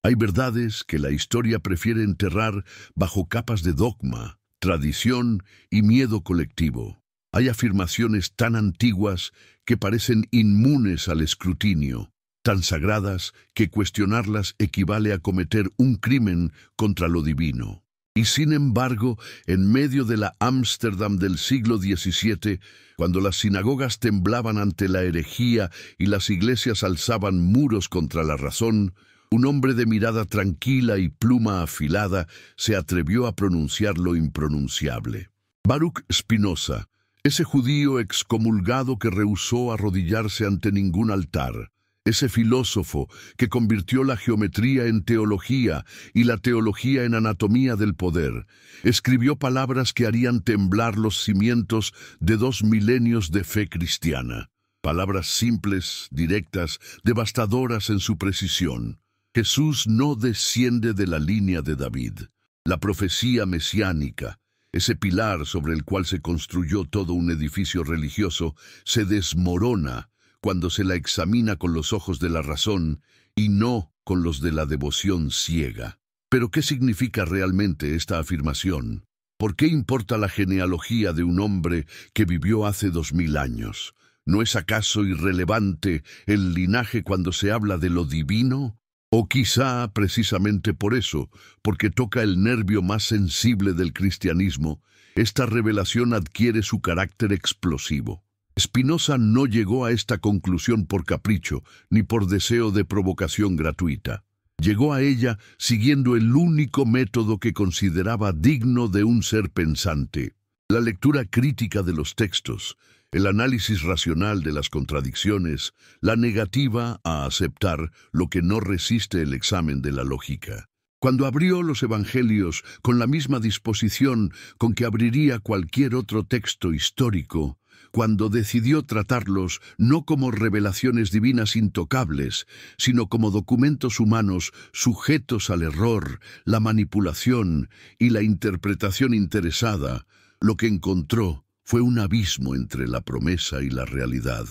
Hay verdades que la historia prefiere enterrar bajo capas de dogma, tradición y miedo colectivo. Hay afirmaciones tan antiguas que parecen inmunes al escrutinio, tan sagradas que cuestionarlas equivale a cometer un crimen contra lo divino. Y sin embargo, en medio de la Ámsterdam del siglo XVII, cuando las sinagogas temblaban ante la herejía y las iglesias alzaban muros contra la razón, un hombre de mirada tranquila y pluma afilada se atrevió a pronunciar lo impronunciable. Baruch Spinoza, ese judío excomulgado que rehusó arrodillarse ante ningún altar, ese filósofo que convirtió la geometría en teología y la teología en anatomía del poder, escribió palabras que harían temblar los cimientos de 2 milenios de fe cristiana. Palabras simples, directas, devastadoras en su precisión. Jesús no desciende de la línea de David. La profecía mesiánica, ese pilar sobre el cual se construyó todo un edificio religioso, se desmorona cuando se la examina con los ojos de la razón y no con los de la devoción ciega. ¿Pero qué significa realmente esta afirmación? ¿Por qué importa la genealogía de un hombre que vivió hace 2000 años? ¿No es acaso irrelevante el linaje cuando se habla de lo divino? O quizá precisamente por eso, porque toca el nervio más sensible del cristianismo, esta revelación adquiere su carácter explosivo. Spinoza no llegó a esta conclusión por capricho, ni por deseo de provocación gratuita. Llegó a ella siguiendo el único método que consideraba digno de un ser pensante: la lectura crítica de los textos, el análisis racional de las contradicciones, la negativa a aceptar lo que no resiste el examen de la lógica. Cuando abrió los evangelios con la misma disposición con que abriría cualquier otro texto histórico, cuando decidió tratarlos no como revelaciones divinas intocables, sino como documentos humanos sujetos al error, la manipulación y la interpretación interesada, lo que encontró fue un abismo entre la promesa y la realidad.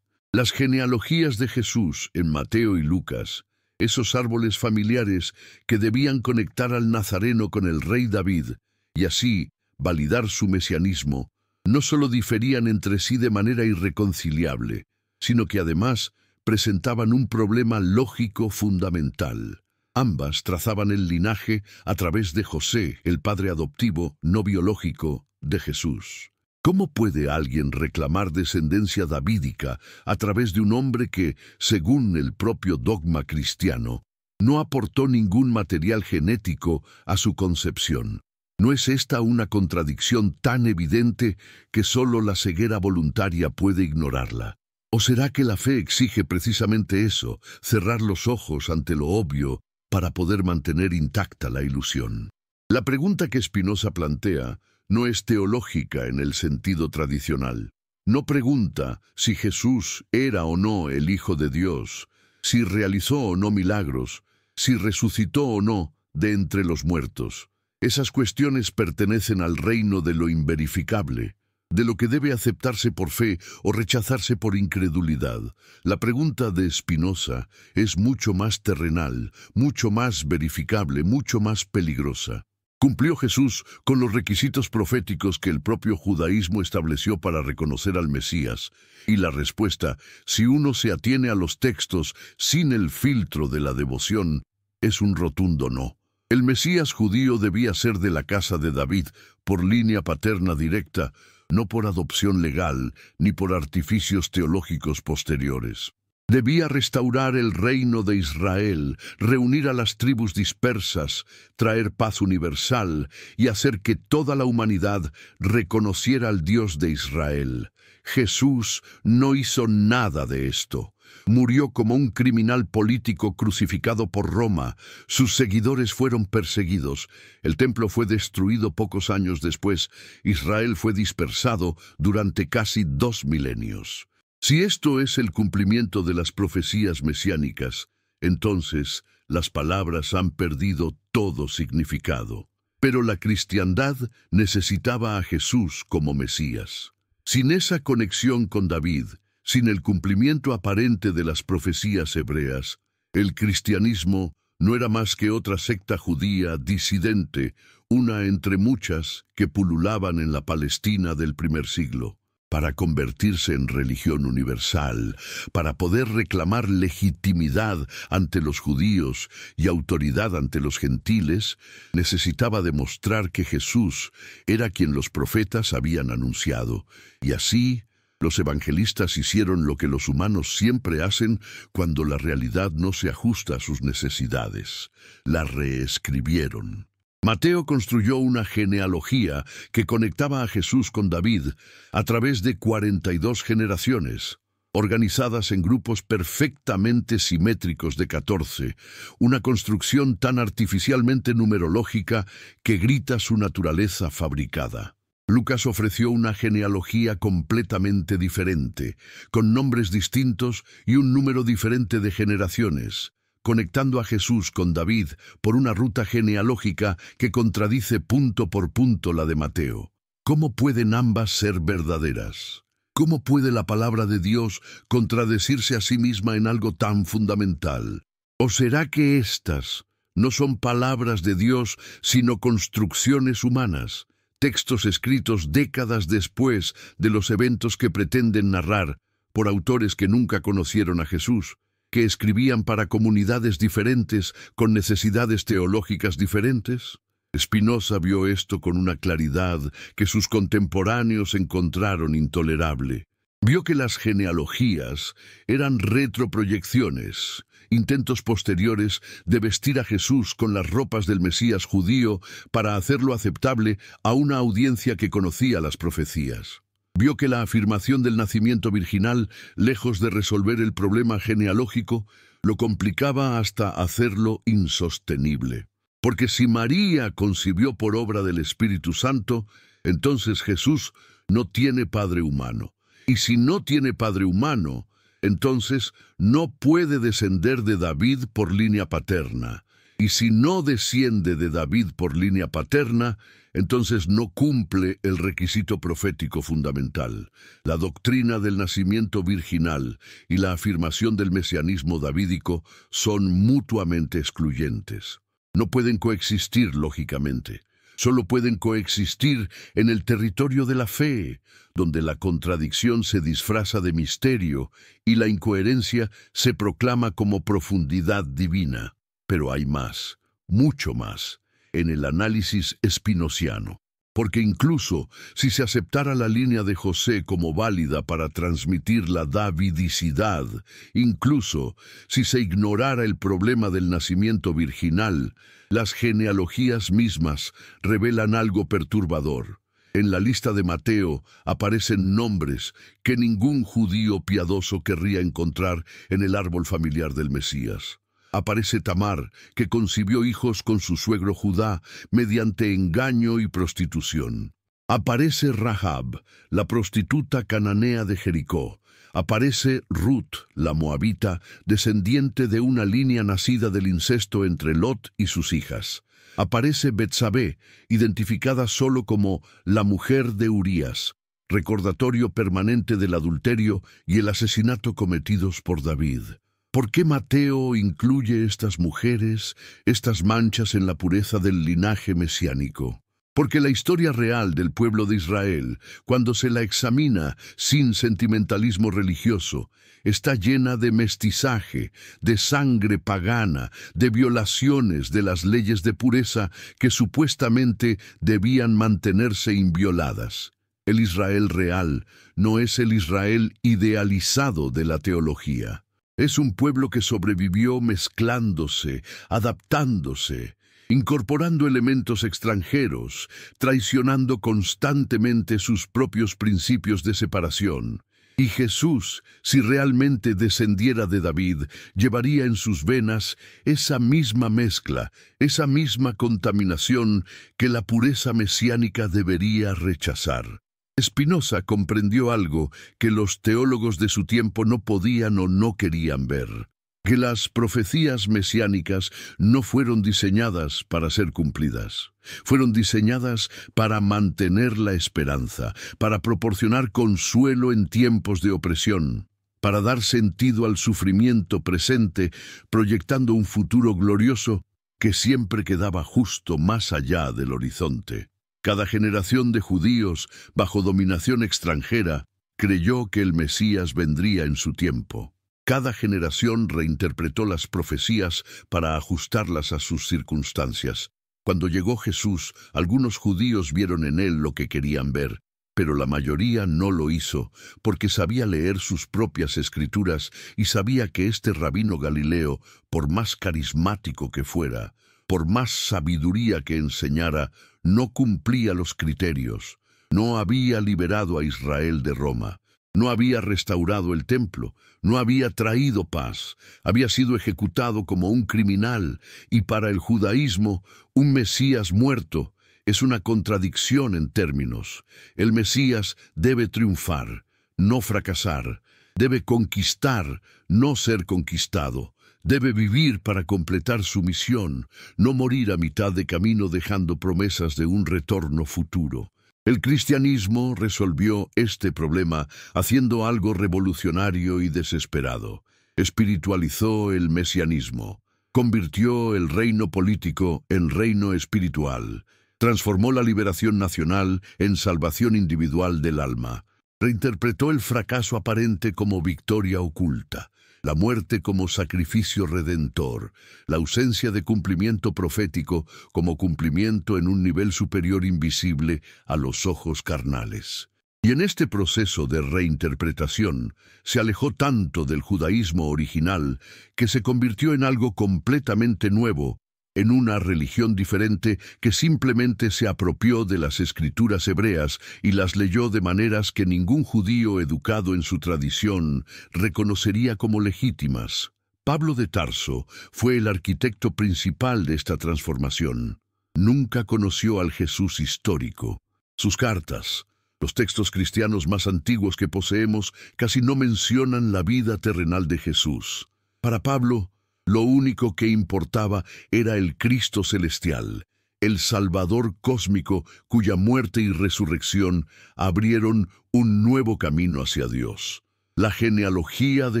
Las genealogías de Jesús en Mateo y Lucas, esos árboles familiares que debían conectar al nazareno con el rey David y así validar su mesianismo, no solo diferían entre sí de manera irreconciliable, sino que además presentaban un problema lógico fundamental. Ambas trazaban el linaje a través de José, el padre adoptivo, no biológico, de Jesús. ¿Cómo puede alguien reclamar descendencia davídica a través de un hombre que, según el propio dogma cristiano, no aportó ningún material genético a su concepción? ¿No es esta una contradicción tan evidente que solo la ceguera voluntaria puede ignorarla? ¿O será que la fe exige precisamente eso, cerrar los ojos ante lo obvio para poder mantener intacta la ilusión? La pregunta que Spinoza plantea no es teológica en el sentido tradicional. No pregunta si Jesús era o no el Hijo de Dios, si realizó o no milagros, si resucitó o no de entre los muertos. Esas cuestiones pertenecen al reino de lo inverificable, de lo que debe aceptarse por fe o rechazarse por incredulidad. La pregunta de Spinoza es mucho más terrenal, mucho más verificable, mucho más peligrosa. ¿Cumplió Jesús con los requisitos proféticos que el propio judaísmo estableció para reconocer al Mesías? Y la respuesta, si uno se atiene a los textos sin el filtro de la devoción, es un rotundo no. El Mesías judío debía ser de la casa de David por línea paterna directa, no por adopción legal ni por artificios teológicos posteriores. Debía restaurar el reino de Israel, reunir a las tribus dispersas, traer paz universal y hacer que toda la humanidad reconociera al Dios de Israel. Jesús no hizo nada de esto. Murió como un criminal político crucificado por Roma. Sus seguidores fueron perseguidos. El templo fue destruido pocos años después. Israel fue dispersado durante casi 2 milenios. Si esto es el cumplimiento de las profecías mesiánicas, entonces las palabras han perdido todo significado. Pero la cristiandad necesitaba a Jesús como Mesías. Sin esa conexión con David, sin el cumplimiento aparente de las profecías hebreas, el cristianismo no era más que otra secta judía disidente, una entre muchas que pululaban en la Palestina del primer siglo. Para convertirse en religión universal, para poder reclamar legitimidad ante los judíos y autoridad ante los gentiles, necesitaba demostrar que Jesús era quien los profetas habían anunciado. Y así, los evangelistas hicieron lo que los humanos siempre hacen cuando la realidad no se ajusta a sus necesidades. La reescribieron. Mateo construyó una genealogía que conectaba a Jesús con David a través de 42 generaciones, organizadas en grupos perfectamente simétricos de 14, una construcción tan artificialmente numerológica que grita su naturaleza fabricada. Lucas ofreció una genealogía completamente diferente, con nombres distintos y un número diferente de generaciones, conectando a Jesús con David por una ruta genealógica que contradice punto por punto la de Mateo. ¿Cómo pueden ambas ser verdaderas? ¿Cómo puede la palabra de Dios contradecirse a sí misma en algo tan fundamental? ¿O será que estas no son palabras de Dios, sino construcciones humanas, textos escritos décadas después de los eventos que pretenden narrar por autores que nunca conocieron a Jesús, que escribían para comunidades diferentes con necesidades teológicas diferentes? Spinoza vio esto con una claridad que sus contemporáneos encontraron intolerable. Vio que las genealogías eran retroproyecciones, intentos posteriores de vestir a Jesús con las ropas del Mesías judío para hacerlo aceptable a una audiencia que conocía las profecías. Vio que la afirmación del nacimiento virginal, lejos de resolver el problema genealógico, lo complicaba hasta hacerlo insostenible. Porque si María concibió por obra del Espíritu Santo, entonces Jesús no tiene padre humano. Y si no tiene padre humano, entonces no puede descender de David por línea paterna. Y si no desciende de David por línea paterna, entonces no cumple el requisito profético fundamental. La doctrina del nacimiento virginal y la afirmación del mesianismo davídico son mutuamente excluyentes. No pueden coexistir lógicamente. Solo pueden coexistir en el territorio de la fe, donde la contradicción se disfraza de misterio y la incoherencia se proclama como profundidad divina. Pero hay más, mucho más, en el análisis espinociano. Porque incluso si se aceptara la línea de José como válida para transmitir la davidicidad, incluso si se ignorara el problema del nacimiento virginal, las genealogías mismas revelan algo perturbador. En la lista de Mateo aparecen nombres que ningún judío piadoso querría encontrar en el árbol familiar del Mesías. Aparece Tamar, que concibió hijos con su suegro Judá mediante engaño y prostitución. Aparece Rahab, la prostituta cananea de Jericó. Aparece Ruth, la moabita, descendiente de una línea nacida del incesto entre Lot y sus hijas. Aparece Betsabé, identificada solo como la mujer de Urías, recordatorio permanente del adulterio y el asesinato cometidos por David. ¿Por qué Mateo incluye estas mujeres, estas manchas en la pureza del linaje mesiánico? Porque la historia real del pueblo de Israel, cuando se la examina sin sentimentalismo religioso, está llena de mestizaje, de sangre pagana, de violaciones de las leyes de pureza que supuestamente debían mantenerse invioladas. El Israel real no es el Israel idealizado de la teología. Es un pueblo que sobrevivió mezclándose, adaptándose, incorporando elementos extranjeros, traicionando constantemente sus propios principios de separación. Y Jesús, si realmente descendiera de David, llevaría en sus venas esa misma mezcla, esa misma contaminación que la pureza mesiánica debería rechazar. Spinoza comprendió algo que los teólogos de su tiempo no podían o no querían ver, que las profecías mesiánicas no fueron diseñadas para ser cumplidas. Fueron diseñadas para mantener la esperanza, para proporcionar consuelo en tiempos de opresión. para dar sentido al sufrimiento presente, proyectando un futuro glorioso que siempre quedaba justo más allá del horizonte. Cada generación de judíos, bajo dominación extranjera, creyó que el Mesías vendría en su tiempo. Cada generación reinterpretó las profecías para ajustarlas a sus circunstancias. Cuando llegó Jesús, algunos judíos vieron en él lo que querían ver, pero la mayoría no lo hizo, porque sabía leer sus propias escrituras y sabía que este rabino Galileo, por más carismático que fuera, por más sabiduría que enseñara, no cumplía los criterios. No había liberado a Israel de Roma, no había restaurado el templo, no había traído paz, había sido ejecutado como un criminal, y para el judaísmo, un Mesías muerto es una contradicción en términos. El Mesías debe triunfar, no fracasar, debe conquistar, no ser conquistado. Debe vivir para completar su misión, no morir a mitad de camino dejando promesas de un retorno futuro. El cristianismo resolvió este problema haciendo algo revolucionario y desesperado. Espiritualizó el mesianismo, convirtió el reino político en reino espiritual, transformó la liberación nacional en salvación individual del alma, reinterpretó el fracaso aparente como victoria oculta, la muerte como sacrificio redentor, la ausencia de cumplimiento profético como cumplimiento en un nivel superior invisible a los ojos carnales. Y en este proceso de reinterpretación se alejó tanto del judaísmo original que se convirtió en algo completamente nuevo, en una religión diferente que simplemente se apropió de las escrituras hebreas y las leyó de maneras que ningún judío educado en su tradición reconocería como legítimas. Pablo de Tarso fue el arquitecto principal de esta transformación. Nunca conoció al Jesús histórico. Sus cartas, los textos cristianos más antiguos que poseemos, casi no mencionan la vida terrenal de Jesús. Para Pablo, lo único que importaba era el Cristo celestial, el Salvador cósmico cuya muerte y resurrección abrieron un nuevo camino hacia Dios. La genealogía de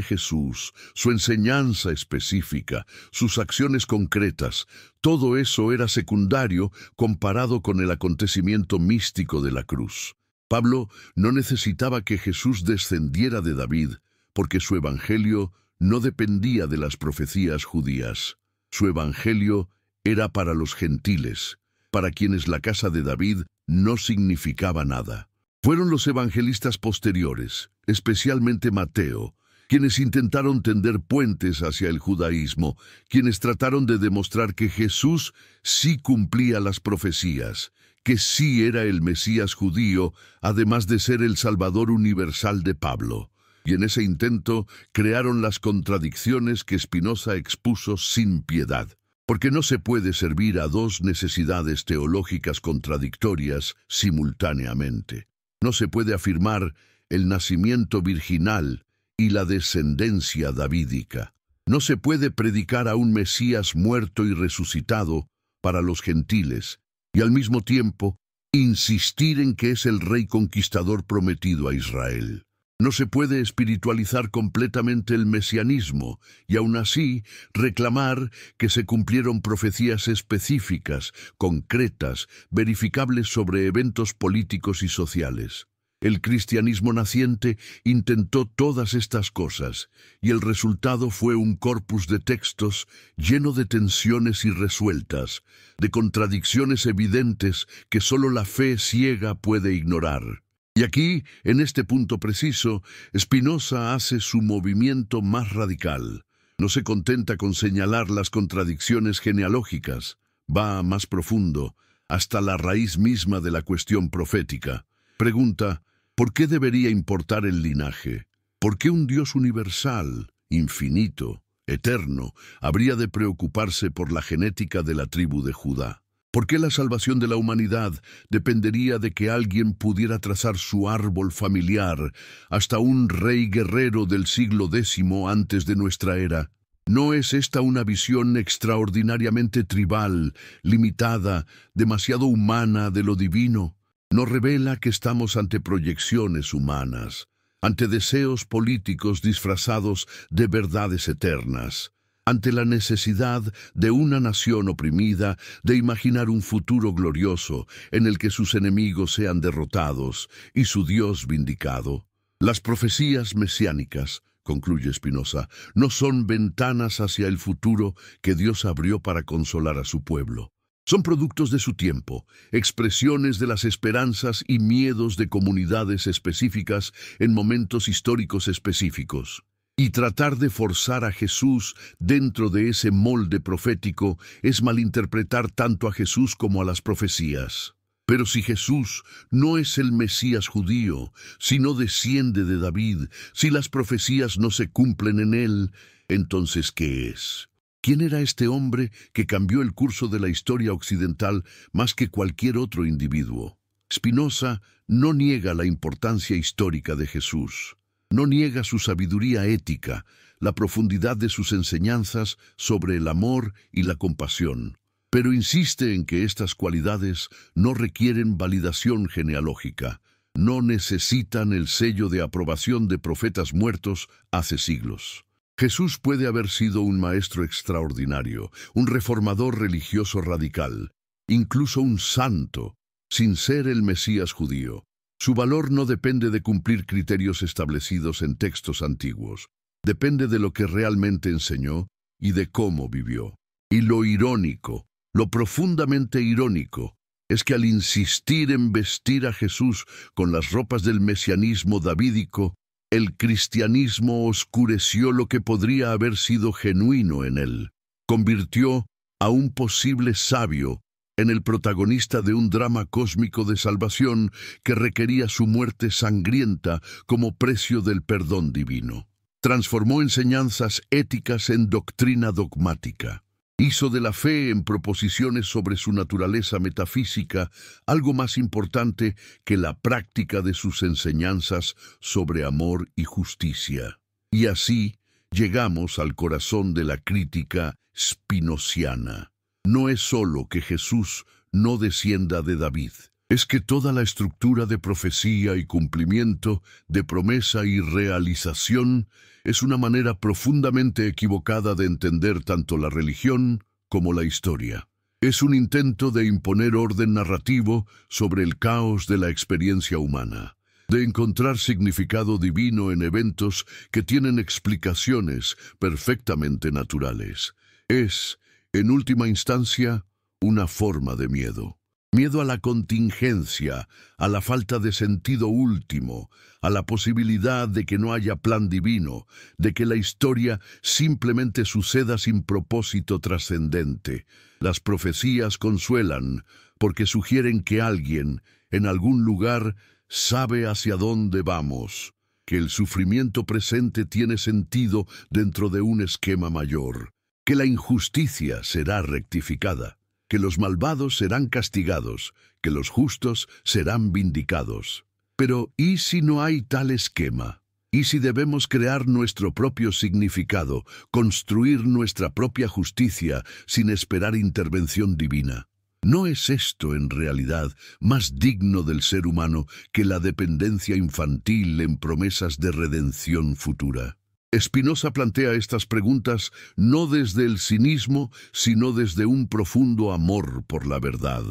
Jesús, su enseñanza específica, sus acciones concretas, todo eso era secundario comparado con el acontecimiento místico de la cruz. Pablo no necesitaba que Jesús descendiera de David, porque su evangelio no dependía de las profecías judías. Su evangelio era para los gentiles, para quienes la casa de David no significaba nada. Fueron los evangelistas posteriores, especialmente Mateo, quienes intentaron tender puentes hacia el judaísmo, quienes trataron de demostrar que Jesús sí cumplía las profecías, que sí era el Mesías judío, además de ser el Salvador universal de Pablo. Y en ese intento crearon las contradicciones que Spinoza expuso sin piedad, porque no se puede servir a dos necesidades teológicas contradictorias simultáneamente. No se puede afirmar el nacimiento virginal y la descendencia davídica. No se puede predicar a un Mesías muerto y resucitado para los gentiles y al mismo tiempo insistir en que es el rey conquistador prometido a Israel. No se puede espiritualizar completamente el mesianismo y aún así reclamar que se cumplieron profecías específicas, concretas, verificables sobre eventos políticos y sociales. El cristianismo naciente intentó todas estas cosas y el resultado fue un corpus de textos lleno de tensiones irresueltas, de contradicciones evidentes que solo la fe ciega puede ignorar. Y aquí, en este punto preciso, Spinoza hace su movimiento más radical. No se contenta con señalar las contradicciones genealógicas, va más profundo, hasta la raíz misma de la cuestión profética. Pregunta, ¿por qué debería importar el linaje? ¿Por qué un Dios universal, infinito, eterno, habría de preocuparse por la genética de la tribu de Judá? ¿Por qué la salvación de la humanidad dependería de que alguien pudiera trazar su árbol familiar hasta un rey guerrero del siglo X antes de nuestra era? ¿No es esta una visión extraordinariamente tribal, limitada, demasiado humana de lo divino? ¿No revela que estamos ante proyecciones humanas? ante deseos políticos disfrazados de verdades eternas, ante la necesidad de una nación oprimida de imaginar un futuro glorioso en el que sus enemigos sean derrotados y su Dios vindicado. Las profecías mesiánicas, concluye Spinoza, no son ventanas hacia el futuro que Dios abrió para consolar a su pueblo. Son productos de su tiempo, expresiones de las esperanzas y miedos de comunidades específicas en momentos históricos específicos. Y tratar de forzar a Jesús dentro de ese molde profético es malinterpretar tanto a Jesús como a las profecías. Pero si Jesús no es el Mesías judío, si no desciende de David, si las profecías no se cumplen en él, entonces ¿qué es? ¿Quién era este hombre que cambió el curso de la historia occidental más que cualquier otro individuo? Spinoza no niega la importancia histórica de Jesús. No niega su sabiduría ética, la profundidad de sus enseñanzas sobre el amor y la compasión, pero insiste en que estas cualidades no requieren validación genealógica, no necesitan el sello de aprobación de profetas muertos hace siglos. Jesús puede haber sido un maestro extraordinario, un reformador religioso radical, incluso un santo, sin ser el Mesías judío. Su valor no depende de cumplir criterios establecidos en textos antiguos. Depende de lo que realmente enseñó y de cómo vivió. Y lo irónico, lo profundamente irónico, es que al insistir en vestir a Jesús con las ropas del mesianismo davídico, el cristianismo oscureció lo que podría haber sido genuino en él. Convirtió a un posible sabio en el protagonista de un drama cósmico de salvación que requería su muerte sangrienta como precio del perdón divino. Transformó enseñanzas éticas en doctrina dogmática. Hizo de la fe en proposiciones sobre su naturaleza metafísica algo más importante que la práctica de sus enseñanzas sobre amor y justicia. Y así llegamos al corazón de la crítica spinoziana. No es solo que Jesús no descienda de David, es que toda la estructura de profecía y cumplimiento, de promesa y realización, es una manera profundamente equivocada de entender tanto la religión como la historia. Es un intento de imponer orden narrativo sobre el caos de la experiencia humana, de encontrar significado divino en eventos que tienen explicaciones perfectamente naturales. Es, en última instancia, una forma de miedo. Miedo a la contingencia, a la falta de sentido último, a la posibilidad de que no haya plan divino, de que la historia simplemente suceda sin propósito trascendente. Las profecías consuelan porque sugieren que alguien, en algún lugar, sabe hacia dónde vamos, que el sufrimiento presente tiene sentido dentro de un esquema mayor, que la injusticia será rectificada, que los malvados serán castigados, que los justos serán vindicados. Pero, ¿y si no hay tal esquema? ¿Y si debemos crear nuestro propio significado, construir nuestra propia justicia sin esperar intervención divina? ¿No es esto, en realidad, más digno del ser humano que la dependencia infantil en promesas de redención futura? Spinoza plantea estas preguntas no desde el cinismo, sino desde un profundo amor por la verdad.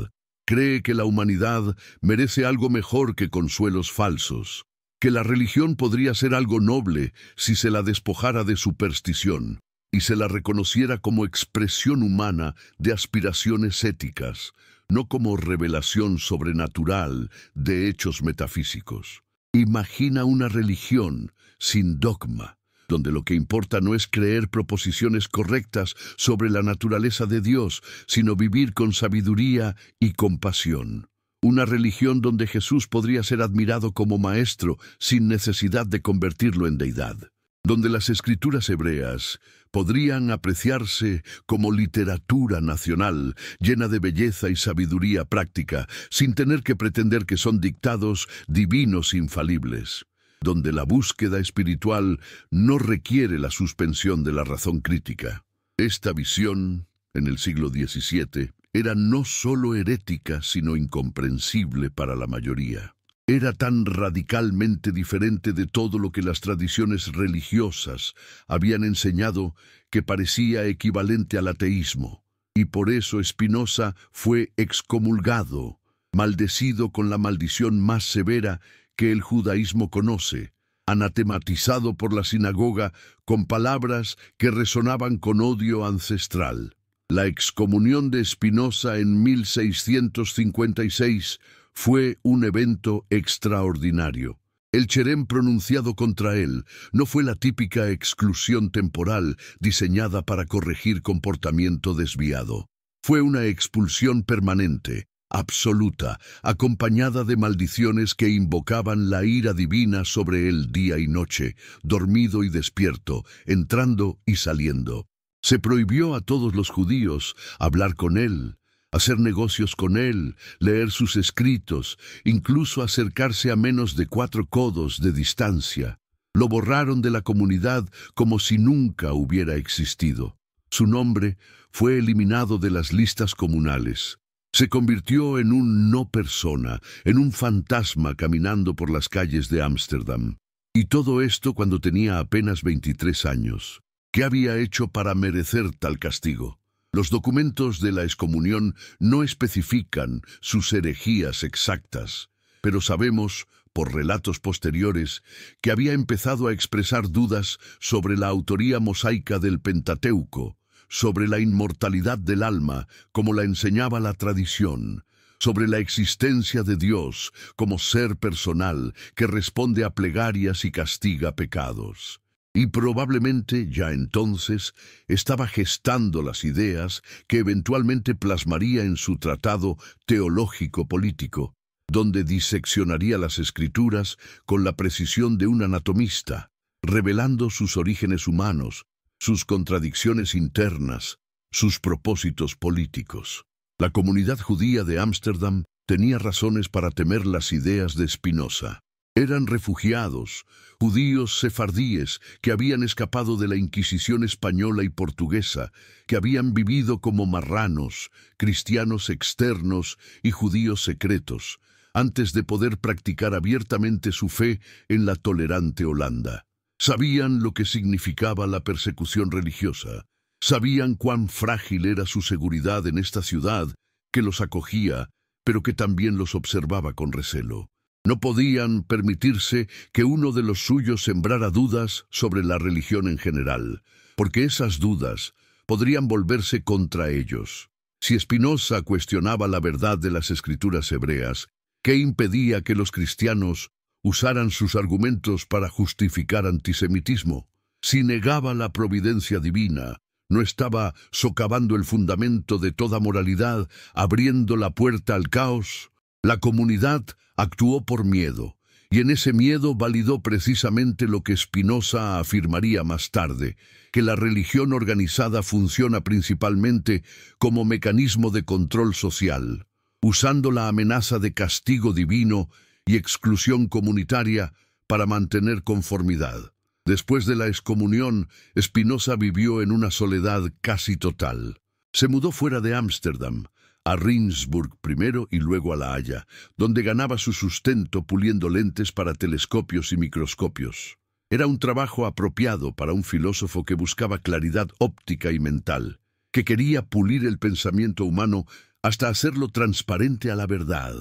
Cree que la humanidad merece algo mejor que consuelos falsos, que la religión podría ser algo noble si se la despojara de superstición y se la reconociera como expresión humana de aspiraciones éticas, no como revelación sobrenatural de hechos metafísicos. Imagina una religión sin dogma, donde lo que importa no es creer proposiciones correctas sobre la naturaleza de Dios, sino vivir con sabiduría y compasión. Una religión donde Jesús podría ser admirado como maestro sin necesidad de convertirlo en deidad. Donde las escrituras hebreas podrían apreciarse como literatura nacional, llena de belleza y sabiduría práctica, sin tener que pretender que son dictados divinos infalibles. Donde la búsqueda espiritual no requiere la suspensión de la razón crítica. Esta visión, en el siglo XVII, era no solo herética, sino incomprensible para la mayoría. Era tan radicalmente diferente de todo lo que las tradiciones religiosas habían enseñado que parecía equivalente al ateísmo. Y por eso Spinoza fue excomulgado, maldecido con la maldición más severa que el judaísmo conoce, anatematizado por la sinagoga con palabras que resonaban con odio ancestral. La excomunión de Spinoza en 1656 fue un evento extraordinario. El cherem pronunciado contra él no fue la típica exclusión temporal diseñada para corregir comportamiento desviado. Fue una expulsión permanente, absoluta, acompañada de maldiciones que invocaban la ira divina sobre él día y noche, dormido y despierto, entrando y saliendo. Se prohibió a todos los judíos hablar con él, hacer negocios con él, leer sus escritos, incluso acercarse a menos de 4 codos de distancia. Lo borraron de la comunidad como si nunca hubiera existido. Su nombre fue eliminado de las listas comunales. Se convirtió en un no persona, en un fantasma caminando por las calles de Ámsterdam. Y todo esto cuando tenía apenas 23 años. ¿Qué había hecho para merecer tal castigo? Los documentos de la excomunión no especifican sus herejías exactas, pero sabemos, por relatos posteriores, que había empezado a expresar dudas sobre la autoría mosaica del Pentateuco, sobre la inmortalidad del alma, como la enseñaba la tradición, sobre la existencia de Dios como ser personal que responde a plegarias y castiga pecados. Y probablemente ya entonces estaba gestando las ideas que eventualmente plasmaría en su tratado teológico-político, donde diseccionaría las escrituras con la precisión de un anatomista, revelando sus orígenes humanos, sus contradicciones internas, sus propósitos políticos. La comunidad judía de Ámsterdam tenía razones para temer las ideas de Spinoza. Eran refugiados, judíos sefardíes que habían escapado de la Inquisición española y portuguesa, que habían vivido como marranos, cristianos externos y judíos secretos, antes de poder practicar abiertamente su fe en la tolerante Holanda. Sabían lo que significaba la persecución religiosa, sabían cuán frágil era su seguridad en esta ciudad que los acogía, pero que también los observaba con recelo. No podían permitirse que uno de los suyos sembrara dudas sobre la religión en general, porque esas dudas podrían volverse contra ellos. Si Spinoza cuestionaba la verdad de las escrituras hebreas, ¿qué impedía que los cristianos usaran sus argumentos para justificar antisemitismo? Si negaba la providencia divina, ¿no estaba socavando el fundamento de toda moralidad, abriendo la puerta al caos? La comunidad actuó por miedo, y en ese miedo validó precisamente lo que Spinoza afirmaría más tarde, que la religión organizada funciona principalmente como mecanismo de control social, usando la amenaza de castigo divino y exclusión comunitaria para mantener conformidad. Después de la excomunión, Spinoza vivió en una soledad casi total. Se mudó fuera de Ámsterdam, a Rijnsburg primero y luego a La Haya, donde ganaba su sustento puliendo lentes para telescopios y microscopios. Era un trabajo apropiado para un filósofo que buscaba claridad óptica y mental, que quería pulir el pensamiento humano hasta hacerlo transparente a la verdad.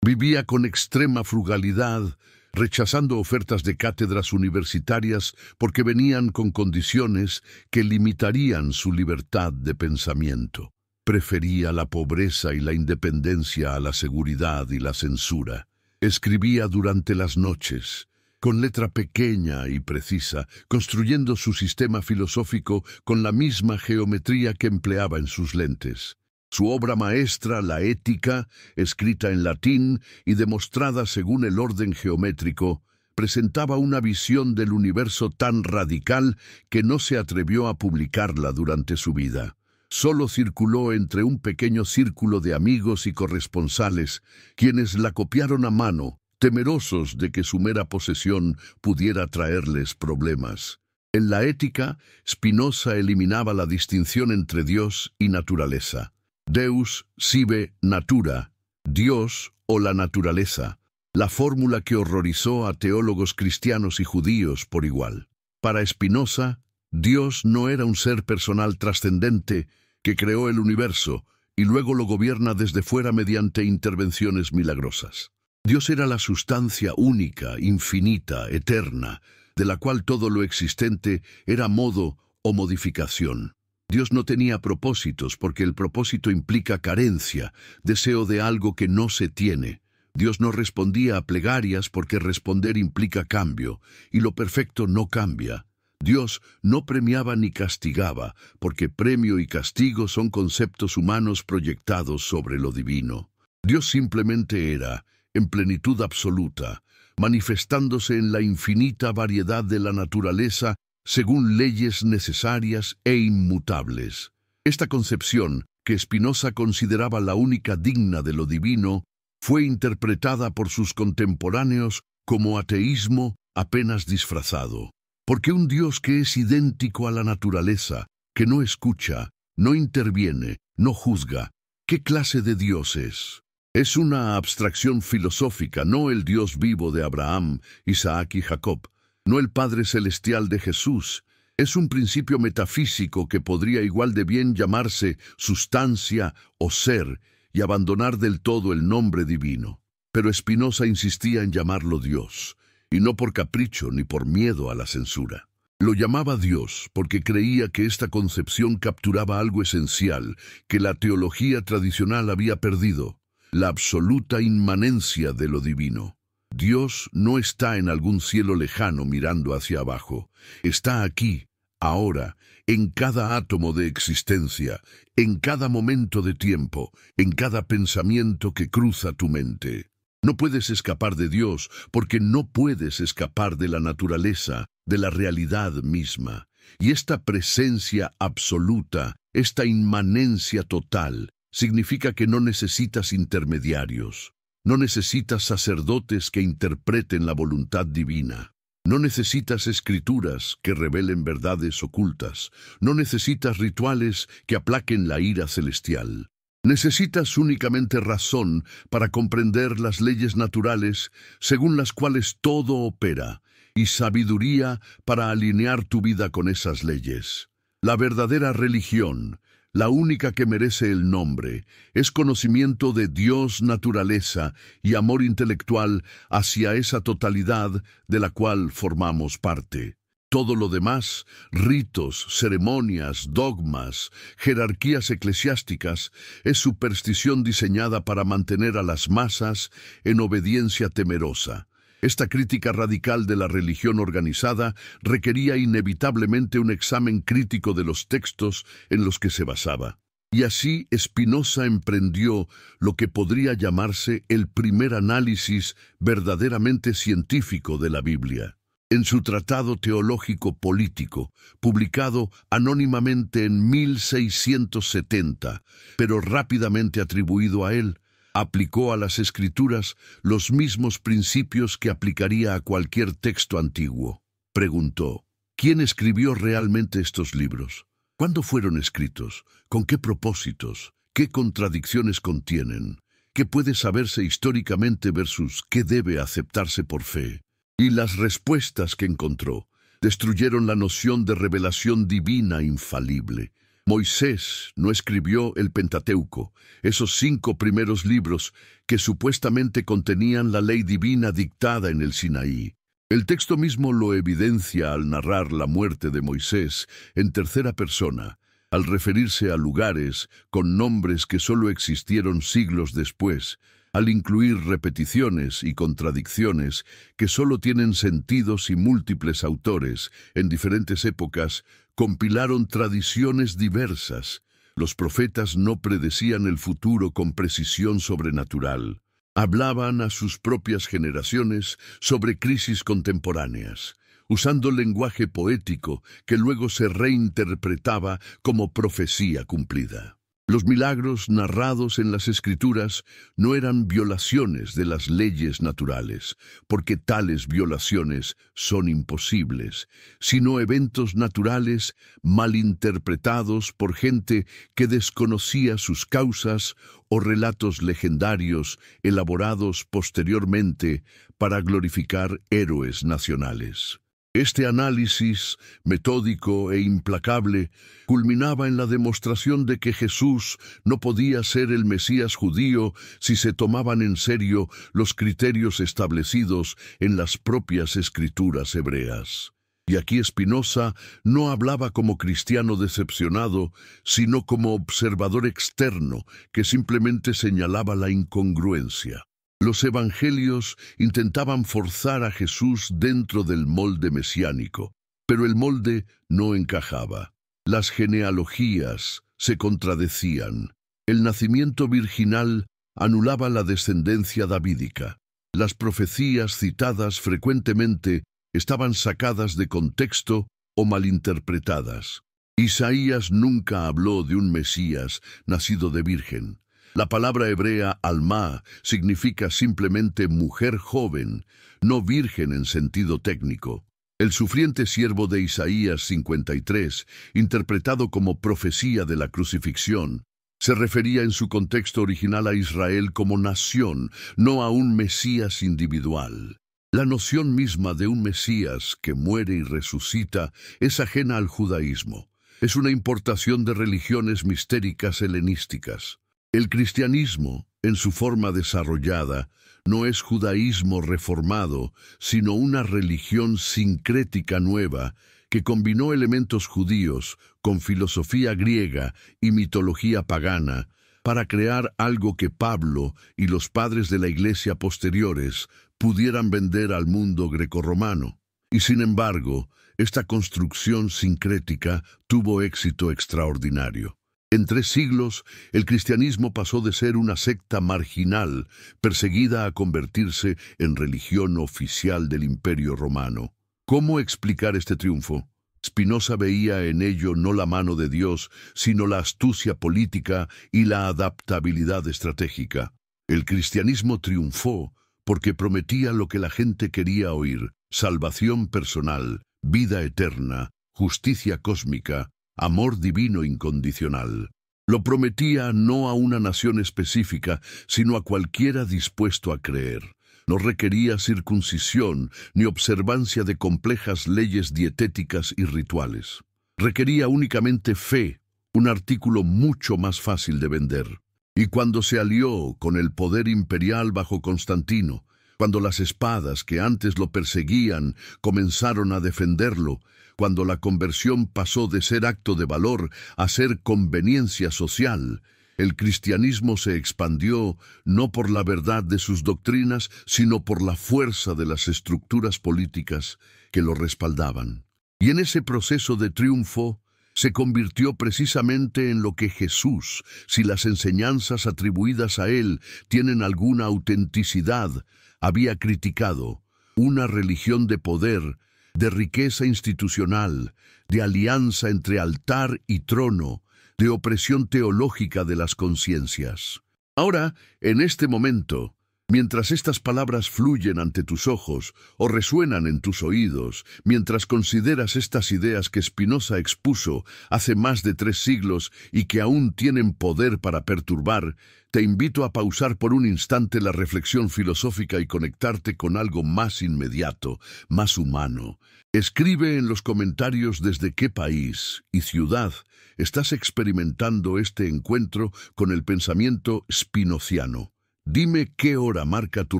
Vivía con extrema frugalidad, rechazando ofertas de cátedras universitarias porque venían con condiciones que limitarían su libertad de pensamiento. Prefería la pobreza y la independencia a la seguridad y la censura. Escribía durante las noches, con letra pequeña y precisa, construyendo su sistema filosófico con la misma geometría que empleaba en sus lentes. Su obra maestra, la Ética, escrita en latín y demostrada según el orden geométrico, presentaba una visión del universo tan radical que no se atrevió a publicarla durante su vida. Solo circuló entre un pequeño círculo de amigos y corresponsales, quienes la copiaron a mano, temerosos de que su mera posesión pudiera traerles problemas. En la Ética, Spinoza eliminaba la distinción entre Dios y naturaleza. Deus sive natura, Dios o la naturaleza. la fórmula que horrorizó a teólogos cristianos y judíos por igual. Para Spinoza, Dios no era un ser personal trascendente que creó el universo y luego lo gobierna desde fuera mediante intervenciones milagrosas. Dios era la sustancia única, infinita, eterna, de la cual todo lo existente era modo o modificación. Dios no tenía propósitos porque el propósito implica carencia, deseo de algo que no se tiene. Dios no respondía a plegarias porque responder implica cambio, y lo perfecto no cambia. Dios no premiaba ni castigaba, porque premio y castigo son conceptos humanos proyectados sobre lo divino. Dios simplemente era, en plenitud absoluta, manifestándose en la infinita variedad de la naturaleza según leyes necesarias e inmutables. Esta concepción, que Spinoza consideraba la única digna de lo divino, fue interpretada por sus contemporáneos como ateísmo apenas disfrazado. Porque un Dios que es idéntico a la naturaleza, que no escucha, no interviene, no juzga, ¿qué clase de Dios es? Es una abstracción filosófica, no el Dios vivo de Abraham, Isaac y Jacob, no el Padre Celestial de Jesús. Es un principio metafísico que podría igual de bien llamarse sustancia o ser y abandonar del todo el nombre divino. Pero Spinoza insistía en llamarlo Dios, y no por capricho ni por miedo a la censura. Lo llamaba Dios porque creía que esta concepción capturaba algo esencial que la teología tradicional había perdido: la absoluta inmanencia de lo divino. Dios no está en algún cielo lejano mirando hacia abajo. Está aquí, ahora, en cada átomo de existencia, en cada momento de tiempo, en cada pensamiento que cruza tu mente. No puedes escapar de Dios porque no puedes escapar de la naturaleza, de la realidad misma. Y esta presencia absoluta, esta inmanencia total, significa que no necesitas intermediarios. No necesitas sacerdotes que interpreten la voluntad divina. No necesitas escrituras que revelen verdades ocultas. No necesitas rituales que aplaquen la ira celestial. Necesitas únicamente razón para comprender las leyes naturales según las cuales todo opera, y sabiduría para alinear tu vida con esas leyes. La verdadera religión, la única que merece el nombre, es conocimiento de Dios, naturaleza y amor intelectual hacia esa totalidad de la cual formamos parte. Todo lo demás, ritos, ceremonias, dogmas, jerarquías eclesiásticas, es superstición diseñada para mantener a las masas en obediencia temerosa. Esta crítica radical de la religión organizada requería inevitablemente un examen crítico de los textos en los que se basaba. Y así Spinoza emprendió lo que podría llamarse el primer análisis verdaderamente científico de la Biblia. En su Tratado Teológico Político, publicado anónimamente en 1670, pero rápidamente atribuido a él, aplicó a las Escrituras los mismos principios que aplicaría a cualquier texto antiguo. Preguntó: ¿quién escribió realmente estos libros? ¿Cuándo fueron escritos? ¿Con qué propósitos? ¿Qué contradicciones contienen? ¿Qué puede saberse históricamente versus qué debe aceptarse por fe? Y las respuestas que encontró destruyeron la noción de revelación divina infalible. Moisés no escribió el Pentateuco, esos 5 primeros libros que supuestamente contenían la ley divina dictada en el Sinaí. El texto mismo lo evidencia al narrar la muerte de Moisés en tercera persona, al referirse a lugares con nombres que solo existieron siglos después, al incluir repeticiones y contradicciones que solo tienen sentidos y múltiples autores en diferentes épocas compilaron tradiciones diversas. Los profetas no predecían el futuro con precisión sobrenatural. Hablaban a sus propias generaciones sobre crisis contemporáneas, usando lenguaje poético que luego se reinterpretaba como profecía cumplida. Los milagros narrados en las Escrituras no eran violaciones de las leyes naturales, porque tales violaciones son imposibles, sino eventos naturales malinterpretados por gente que desconocía sus causas o relatos legendarios elaborados posteriormente para glorificar héroes nacionales. Este análisis metódico e implacable culminaba en la demostración de que Jesús no podía ser el Mesías judío si se tomaban en serio los criterios establecidos en las propias escrituras hebreas. Y aquí Spinoza no hablaba como cristiano decepcionado, sino como observador externo que simplemente señalaba la incongruencia. Los evangelios intentaban forzar a Jesús dentro del molde mesiánico, pero el molde no encajaba. Las genealogías se contradecían. El nacimiento virginal anulaba la descendencia davídica. Las profecías citadas frecuentemente estaban sacadas de contexto o malinterpretadas. Isaías nunca habló de un Mesías nacido de virgen. La palabra hebrea alma significa simplemente mujer joven, no virgen en sentido técnico. El sufriente siervo de Isaías 53, interpretado como profecía de la crucifixión, se refería en su contexto original a Israel como nación, no a un Mesías individual. La noción misma de un Mesías que muere y resucita es ajena al judaísmo. Es una importación de religiones mistéricas helenísticas. El cristianismo, en su forma desarrollada, no es judaísmo reformado, sino una religión sincrética nueva que combinó elementos judíos con filosofía griega y mitología pagana para crear algo que Pablo y los padres de la Iglesia posteriores pudieran vender al mundo grecorromano. Y sin embargo, esta construcción sincrética tuvo éxito extraordinario. En 3 siglos, el cristianismo pasó de ser una secta marginal, perseguida a convertirse en religión oficial del Imperio Romano. ¿Cómo explicar este triunfo? Spinoza veía en ello no la mano de Dios, sino la astucia política y la adaptabilidad estratégica. El cristianismo triunfó porque prometía lo que la gente quería oír: salvación personal, vida eterna, justicia cósmica, amor divino incondicional. Lo prometía no a una nación específica, sino a cualquiera dispuesto a creer. No requería circuncisión ni observancia de complejas leyes dietéticas y rituales. Requería únicamente fe, un artículo mucho más fácil de vender. Y cuando se alió con el poder imperial bajo Constantino, cuando las espadas que antes lo perseguían comenzaron a defenderlo, cuando la conversión pasó de ser acto de valor a ser conveniencia social, el cristianismo se expandió no por la verdad de sus doctrinas, sino por la fuerza de las estructuras políticas que lo respaldaban. Y en ese proceso de triunfo se convirtió precisamente en lo que Jesús, si las enseñanzas atribuidas a él tienen alguna autenticidad, había criticado: una religión de poder, de riqueza institucional, de alianza entre altar y trono, de opresión teológica de las conciencias. Ahora, en este momento, mientras estas palabras fluyen ante tus ojos o resuenan en tus oídos, mientras consideras estas ideas que Spinoza expuso hace más de 3 siglos y que aún tienen poder para perturbar, te invito a pausar por un instante la reflexión filosófica y conectarte con algo más inmediato, más humano. Escribe en los comentarios desde qué país y ciudad estás experimentando este encuentro con el pensamiento spinoziano. Dime qué hora marca tu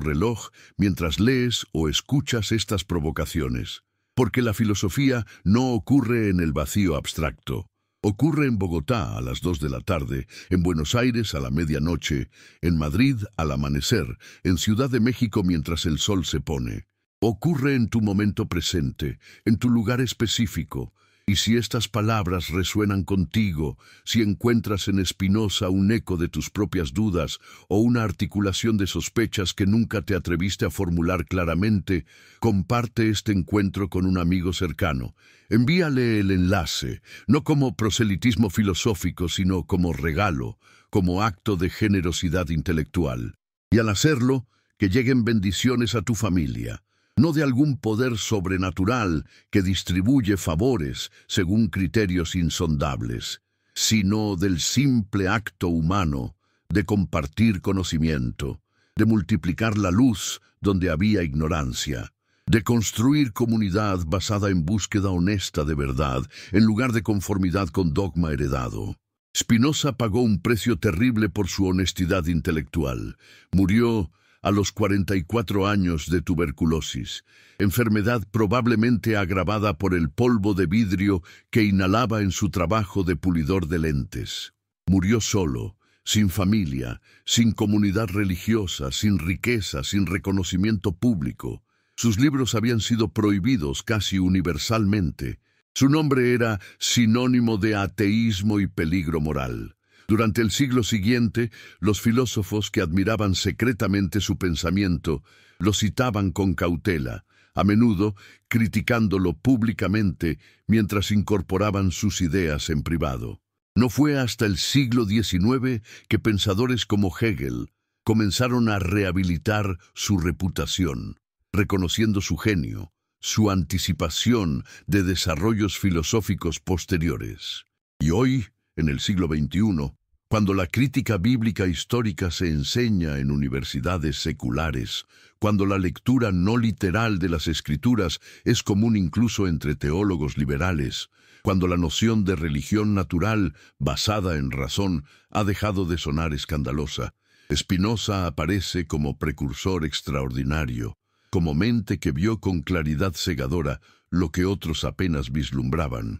reloj mientras lees o escuchas estas provocaciones. Porque la filosofía no ocurre en el vacío abstracto. Ocurre en Bogotá a las 2 de la tarde, en Buenos Aires a la medianoche, en Madrid al amanecer, en Ciudad de México mientras el sol se pone. Ocurre en tu momento presente, en tu lugar específico, Y si estas palabras resuenan contigo, si encuentras en Spinoza un eco de tus propias dudas o una articulación de sospechas que nunca te atreviste a formular claramente, comparte este encuentro con un amigo cercano. Envíale el enlace, no como proselitismo filosófico, sino como regalo, como acto de generosidad intelectual. Y al hacerlo, que lleguen bendiciones a tu familia, no de algún poder sobrenatural que distribuye favores según criterios insondables, sino del simple acto humano de compartir conocimiento, de multiplicar la luz donde había ignorancia, de construir comunidad basada en búsqueda honesta de verdad, en lugar de conformidad con dogma heredado. Spinoza pagó un precio terrible por su honestidad intelectual. Murió a los 44 años de tuberculosis, enfermedad probablemente agravada por el polvo de vidrio que inhalaba en su trabajo de pulidor de lentes. Murió solo, sin familia, sin comunidad religiosa, sin riqueza, sin reconocimiento público. Sus libros habían sido prohibidos casi universalmente. Su nombre era sinónimo de ateísmo y peligro moral. Durante el siglo siguiente, los filósofos que admiraban secretamente su pensamiento lo citaban con cautela, a menudo criticándolo públicamente mientras incorporaban sus ideas en privado. No fue hasta el siglo XIX que pensadores como Hegel comenzaron a rehabilitar su reputación, reconociendo su genio, su anticipación de desarrollos filosóficos posteriores. Y hoy, en el siglo XXI, cuando la crítica bíblica histórica se enseña en universidades seculares, cuando la lectura no literal de las Escrituras es común incluso entre teólogos liberales, cuando la noción de religión natural basada en razón ha dejado de sonar escandalosa, Spinoza aparece como precursor extraordinario, como mente que vio con claridad cegadora lo que otros apenas vislumbraban.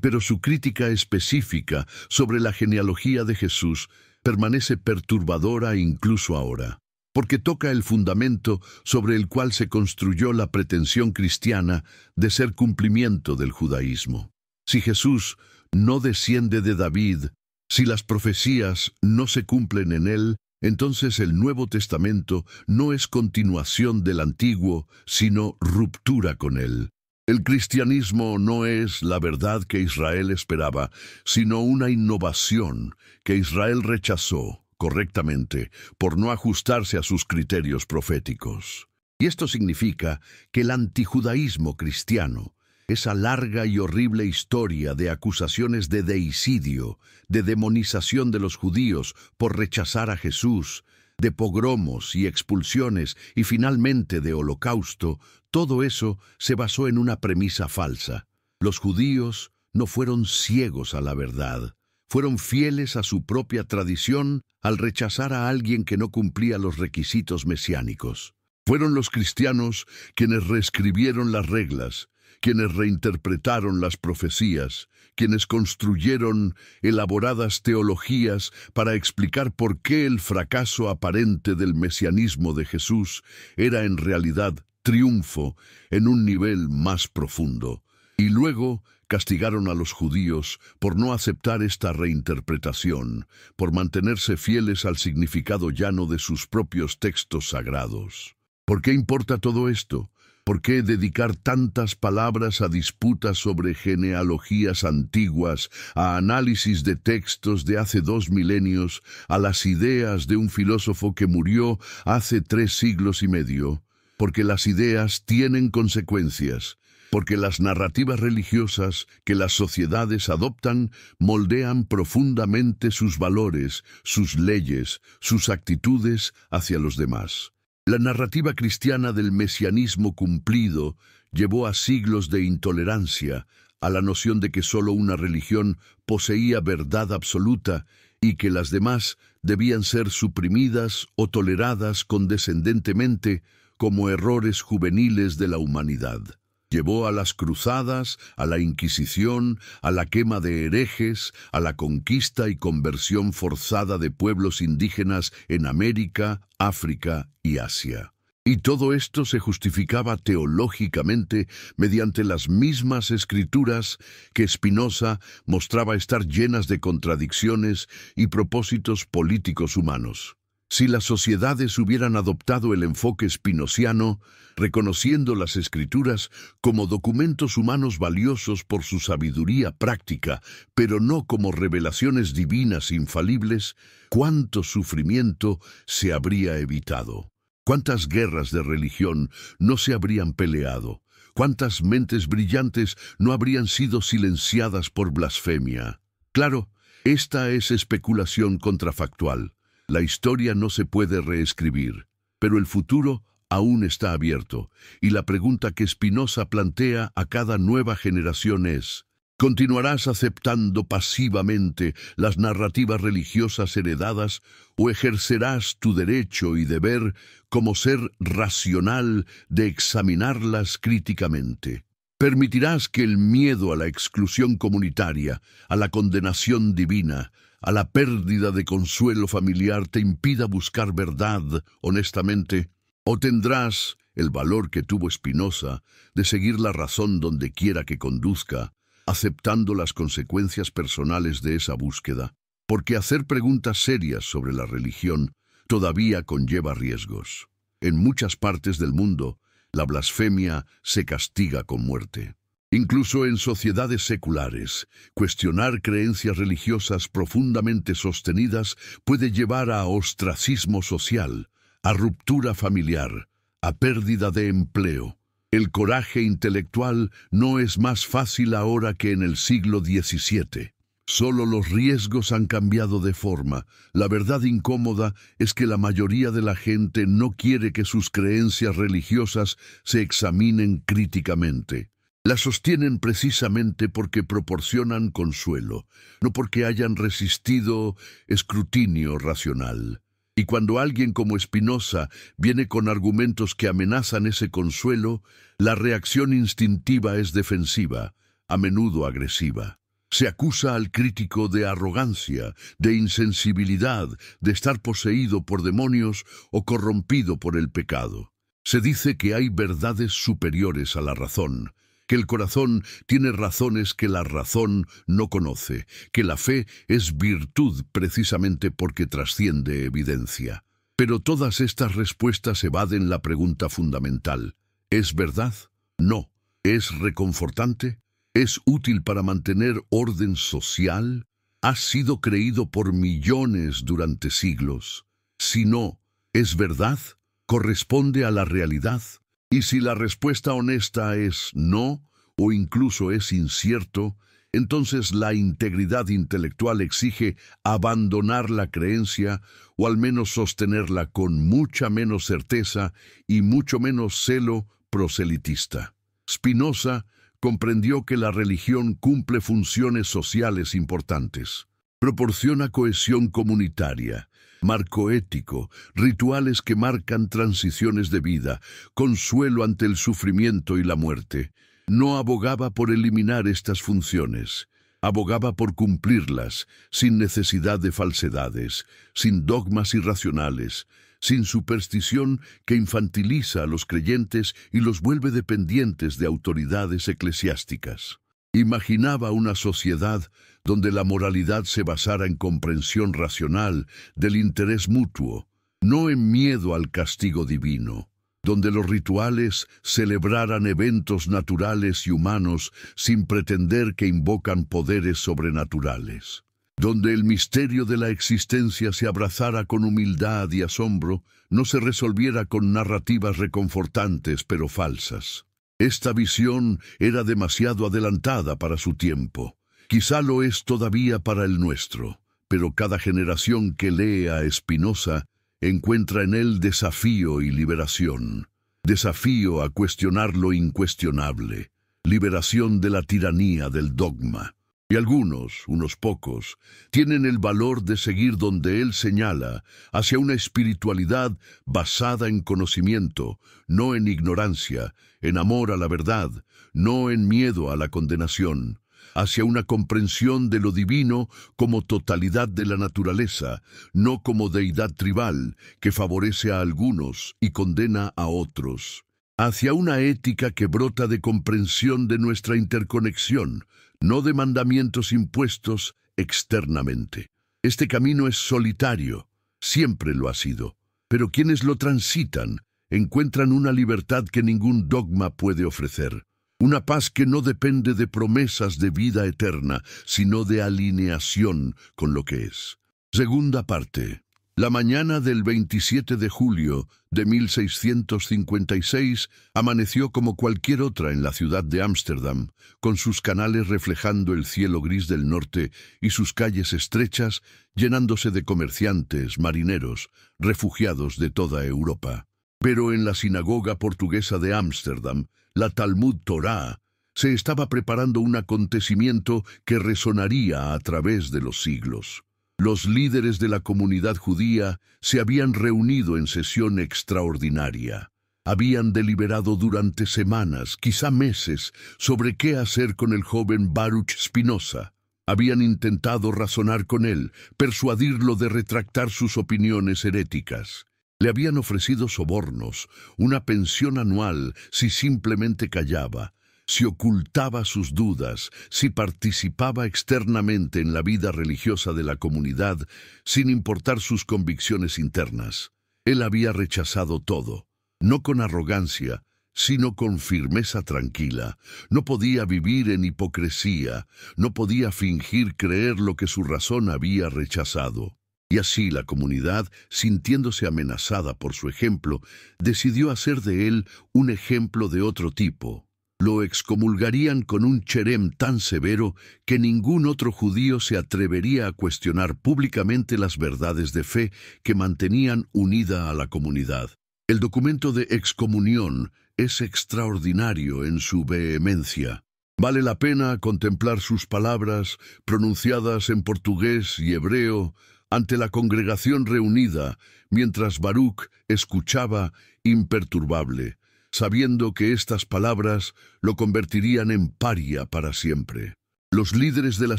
Pero su crítica específica sobre la genealogía de Jesús permanece perturbadora incluso ahora, porque toca el fundamento sobre el cual se construyó la pretensión cristiana de ser cumplimiento del judaísmo. Si Jesús no desciende de David, si las profecías no se cumplen en él, entonces el Nuevo Testamento no es continuación del Antiguo, sino ruptura con él. El cristianismo no es la verdad que Israel esperaba, sino una innovación que Israel rechazó correctamente por no ajustarse a sus criterios proféticos. Y esto significa que el antijudaísmo cristiano, esa larga y horrible historia de acusaciones de deicidio, de demonización de los judíos por rechazar a Jesús, de pogromos y expulsiones y finalmente de holocausto, todo eso se basó en una premisa falsa. Los judíos no fueron ciegos a la verdad, fueron fieles a su propia tradición al rechazar a alguien que no cumplía los requisitos mesiánicos. Fueron los cristianos quienes reescribieron las reglas, quienes reinterpretaron las profecías, quienes construyeron elaboradas teologías para explicar por qué el fracaso aparente del mesianismo de Jesús era en realidad triunfo en un nivel más profundo. Y luego castigaron a los judíos por no aceptar esta reinterpretación, por mantenerse fieles al significado llano de sus propios textos sagrados. ¿Por qué importa todo esto? ¿Por qué dedicar tantas palabras a disputas sobre genealogías antiguas, a análisis de textos de hace 2 milenios, a las ideas de un filósofo que murió hace 3 siglos y medio? Porque las ideas tienen consecuencias, porque las narrativas religiosas que las sociedades adoptan moldean profundamente sus valores, sus leyes, sus actitudes hacia los demás. La narrativa cristiana del mesianismo cumplido llevó a siglos de intolerancia, a la noción de que solo una religión poseía verdad absoluta y que las demás debían ser suprimidas o toleradas condescendentemente como errores juveniles de la humanidad. Llevó a las cruzadas, a la Inquisición, a la quema de herejes, a la conquista y conversión forzada de pueblos indígenas en América, África y Asia. Y todo esto se justificaba teológicamente mediante las mismas escrituras que Spinoza mostraba estar llenas de contradicciones y propósitos políticos humanos. Si las sociedades hubieran adoptado el enfoque spinociano, reconociendo las escrituras como documentos humanos valiosos por su sabiduría práctica, pero no como revelaciones divinas infalibles, ¿cuánto sufrimiento se habría evitado? ¿Cuántas guerras de religión no se habrían peleado? ¿Cuántas mentes brillantes no habrían sido silenciadas por blasfemia? Claro, esta es especulación contrafactual. La historia no se puede reescribir, pero el futuro aún está abierto, y la pregunta que Spinoza plantea a cada nueva generación es: ¿continuarás aceptando pasivamente las narrativas religiosas heredadas o ejercerás tu derecho y deber como ser racional de examinarlas críticamente? ¿Permitirás que el miedo a la exclusión comunitaria, a la condenación divina, a la pérdida de consuelo familiar te impida buscar verdad honestamente? ¿O tendrás el valor que tuvo Spinoza de seguir la razón donde quiera que conduzca, aceptando las consecuencias personales de esa búsqueda? Porque hacer preguntas serias sobre la religión todavía conlleva riesgos. En muchas partes del mundo, la blasfemia se castiga con muerte. Incluso en sociedades seculares, cuestionar creencias religiosas profundamente sostenidas puede llevar a ostracismo social, a ruptura familiar, a pérdida de empleo. El coraje intelectual no es más fácil ahora que en el siglo XVII. Solo los riesgos han cambiado de forma. La verdad incómoda es que la mayoría de la gente no quiere que sus creencias religiosas se examinen críticamente. Las sostienen precisamente porque proporcionan consuelo, no porque hayan resistido escrutinio racional. Y cuando alguien como Spinoza viene con argumentos que amenazan ese consuelo, la reacción instintiva es defensiva, a menudo agresiva. Se acusa al crítico de arrogancia, de insensibilidad, de estar poseído por demonios o corrompido por el pecado. Se dice que hay verdades superiores a la razón, que el corazón tiene razones que la razón no conoce, que la fe es virtud precisamente porque trasciende evidencia. Pero todas estas respuestas evaden la pregunta fundamental. ¿Es verdad? No. ¿Es reconfortante? ¿Es útil para mantener orden social? ¿Ha sido creído por millones durante siglos? Si no, ¿es verdad? ¿Corresponde a la realidad? Y si la respuesta honesta es no, o incluso es incierto, entonces la integridad intelectual exige abandonar la creencia o al menos sostenerla con mucha menos certeza y mucho menos celo proselitista. Spinoza comprendió que la religión cumple funciones sociales importantes. Proporciona cohesión comunitaria, marco ético, rituales que marcan transiciones de vida, consuelo ante el sufrimiento y la muerte. No abogaba por eliminar estas funciones, abogaba por cumplirlas, sin necesidad de falsedades, sin dogmas irracionales, sin superstición que infantiliza a los creyentes y los vuelve dependientes de autoridades eclesiásticas. Imaginaba una sociedad donde la moralidad se basara en comprensión racional del interés mutuo, no en miedo al castigo divino, donde los rituales celebraran eventos naturales y humanos sin pretender que invocan poderes sobrenaturales, donde el misterio de la existencia se abrazara con humildad y asombro, no se resolviera con narrativas reconfortantes pero falsas. Esta visión era demasiado adelantada para su tiempo. Quizá lo es todavía para el nuestro, pero cada generación que lee a Spinoza encuentra en él desafío y liberación. Desafío a cuestionar lo incuestionable, liberación de la tiranía del dogma. Y algunos, unos pocos, tienen el valor de seguir donde él señala, hacia una espiritualidad basada en conocimiento, no en ignorancia, en amor a la verdad, no en miedo a la condenación, hacia una comprensión de lo divino como totalidad de la naturaleza, no como deidad tribal que favorece a algunos y condena a otros, hacia una ética que brota de comprensión de nuestra interconexión, no de mandamientos impuestos externamente. Este camino es solitario, siempre lo ha sido, pero quienes lo transitan encuentran una libertad que ningún dogma puede ofrecer, una paz que no depende de promesas de vida eterna, sino de alineación con lo que es. Segunda parte. La mañana del 27 de julio de 1656 amaneció como cualquier otra en la ciudad de Ámsterdam, con sus canales reflejando el cielo gris del norte y sus calles estrechas llenándose de comerciantes, marineros, refugiados de toda Europa. Pero en la sinagoga portuguesa de Ámsterdam, la Talmud Torá, se estaba preparando un acontecimiento que resonaría a través de los siglos. Los líderes de la comunidad judía se habían reunido en sesión extraordinaria. Habían deliberado durante semanas, quizá meses, sobre qué hacer con el joven Baruch Spinoza. Habían intentado razonar con él, persuadirlo de retractar sus opiniones heréticas. Le habían ofrecido sobornos, una pensión anual si simplemente callaba, si ocultaba sus dudas, si participaba externamente en la vida religiosa de la comunidad, sin importar sus convicciones internas. Él había rechazado todo, no con arrogancia, sino con firmeza tranquila. No podía vivir en hipocresía, no podía fingir creer lo que su razón había rechazado. Y así la comunidad, sintiéndose amenazada por su ejemplo, decidió hacer de él un ejemplo de otro tipo. Lo excomulgarían con un cherem tan severo que ningún otro judío se atrevería a cuestionar públicamente las verdades de fe que mantenían unida a la comunidad. El documento de excomunión es extraordinario en su vehemencia. Vale la pena contemplar sus palabras, pronunciadas en portugués y hebreo, ante la congregación reunida, mientras Baruch escuchaba imperturbable, sabiendo que estas palabras lo convertirían en paria para siempre. Los líderes de la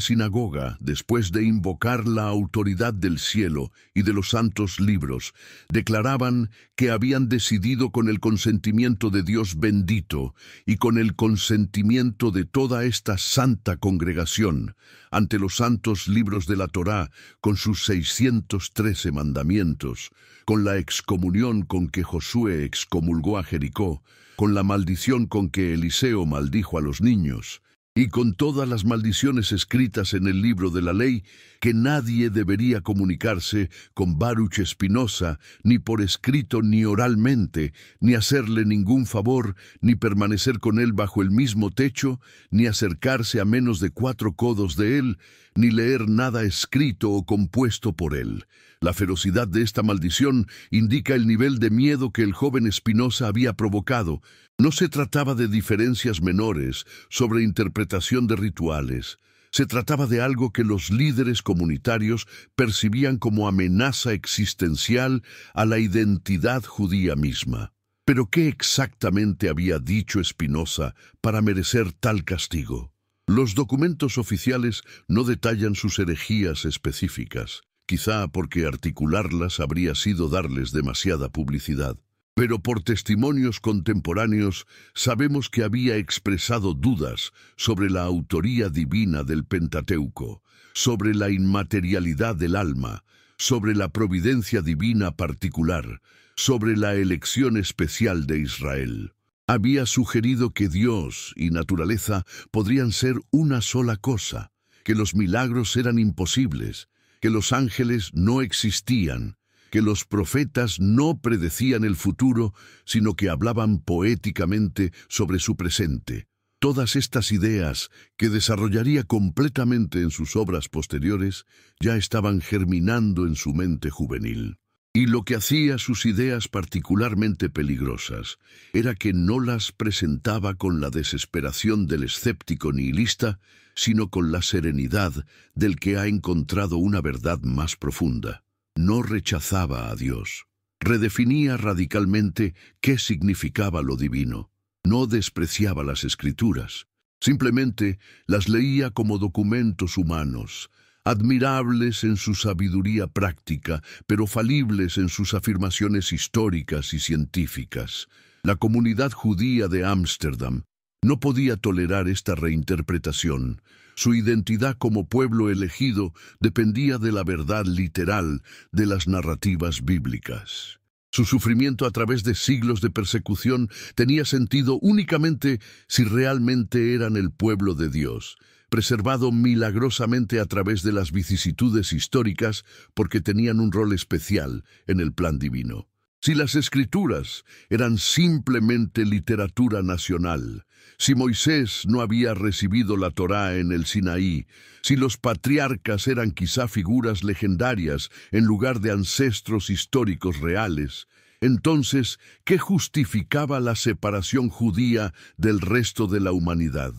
sinagoga, después de invocar la autoridad del cielo y de los santos libros, declaraban que habían decidido con el consentimiento de Dios bendito y con el consentimiento de toda esta santa congregación, ante los santos libros de la Torá, con sus 613 mandamientos, con la excomunión con que Josué excomulgó a Jericó, con la maldición con que Eliseo maldijo a los niños, y con todas las maldiciones escritas en el libro de la ley, que nadie debería comunicarse con Baruch Spinoza, ni por escrito ni oralmente, ni hacerle ningún favor, ni permanecer con él bajo el mismo techo, ni acercarse a menos de 4 codos de él, ni leer nada escrito o compuesto por él. La ferocidad de esta maldición indica el nivel de miedo que el joven Spinoza había provocado. No se trataba de diferencias menores sobre interpretación de rituales. Se trataba de algo que los líderes comunitarios percibían como amenaza existencial a la identidad judía misma. Pero ¿qué exactamente había dicho Spinoza para merecer tal castigo? Los documentos oficiales no detallan sus herejías específicas, quizá porque articularlas habría sido darles demasiada publicidad. Pero por testimonios contemporáneos sabemos que había expresado dudas sobre la autoría divina del Pentateuco, sobre la inmaterialidad del alma, sobre la providencia divina particular, sobre la elección especial de Israel. Había sugerido que Dios y naturaleza podrían ser una sola cosa, que los milagros eran imposibles, que los ángeles no existían, que los profetas no predecían el futuro, sino que hablaban poéticamente sobre su presente. Todas estas ideas, que desarrollaría completamente en sus obras posteriores, ya estaban germinando en su mente juvenil. Y lo que hacía sus ideas particularmente peligrosas era que no las presentaba con la desesperación del escéptico nihilista, sino con la serenidad del que ha encontrado una verdad más profunda. No rechazaba a Dios. Redefinía radicalmente qué significaba lo divino. No despreciaba las Escrituras. Simplemente las leía como documentos humanos, admirables en su sabiduría práctica, pero falibles en sus afirmaciones históricas y científicas. La comunidad judía de Ámsterdam no podía tolerar esta reinterpretación. Su identidad como pueblo elegido dependía de la verdad literal de las narrativas bíblicas. Su sufrimiento a través de siglos de persecución tenía sentido únicamente si realmente eran el pueblo de Dios, preservado milagrosamente a través de las vicisitudes históricas porque tenían un rol especial en el plan divino. Si las Escrituras eran simplemente literatura nacional, si Moisés no había recibido la Torá en el Sinaí, si los patriarcas eran quizá figuras legendarias en lugar de ancestros históricos reales, entonces, ¿qué justificaba la separación judía del resto de la humanidad?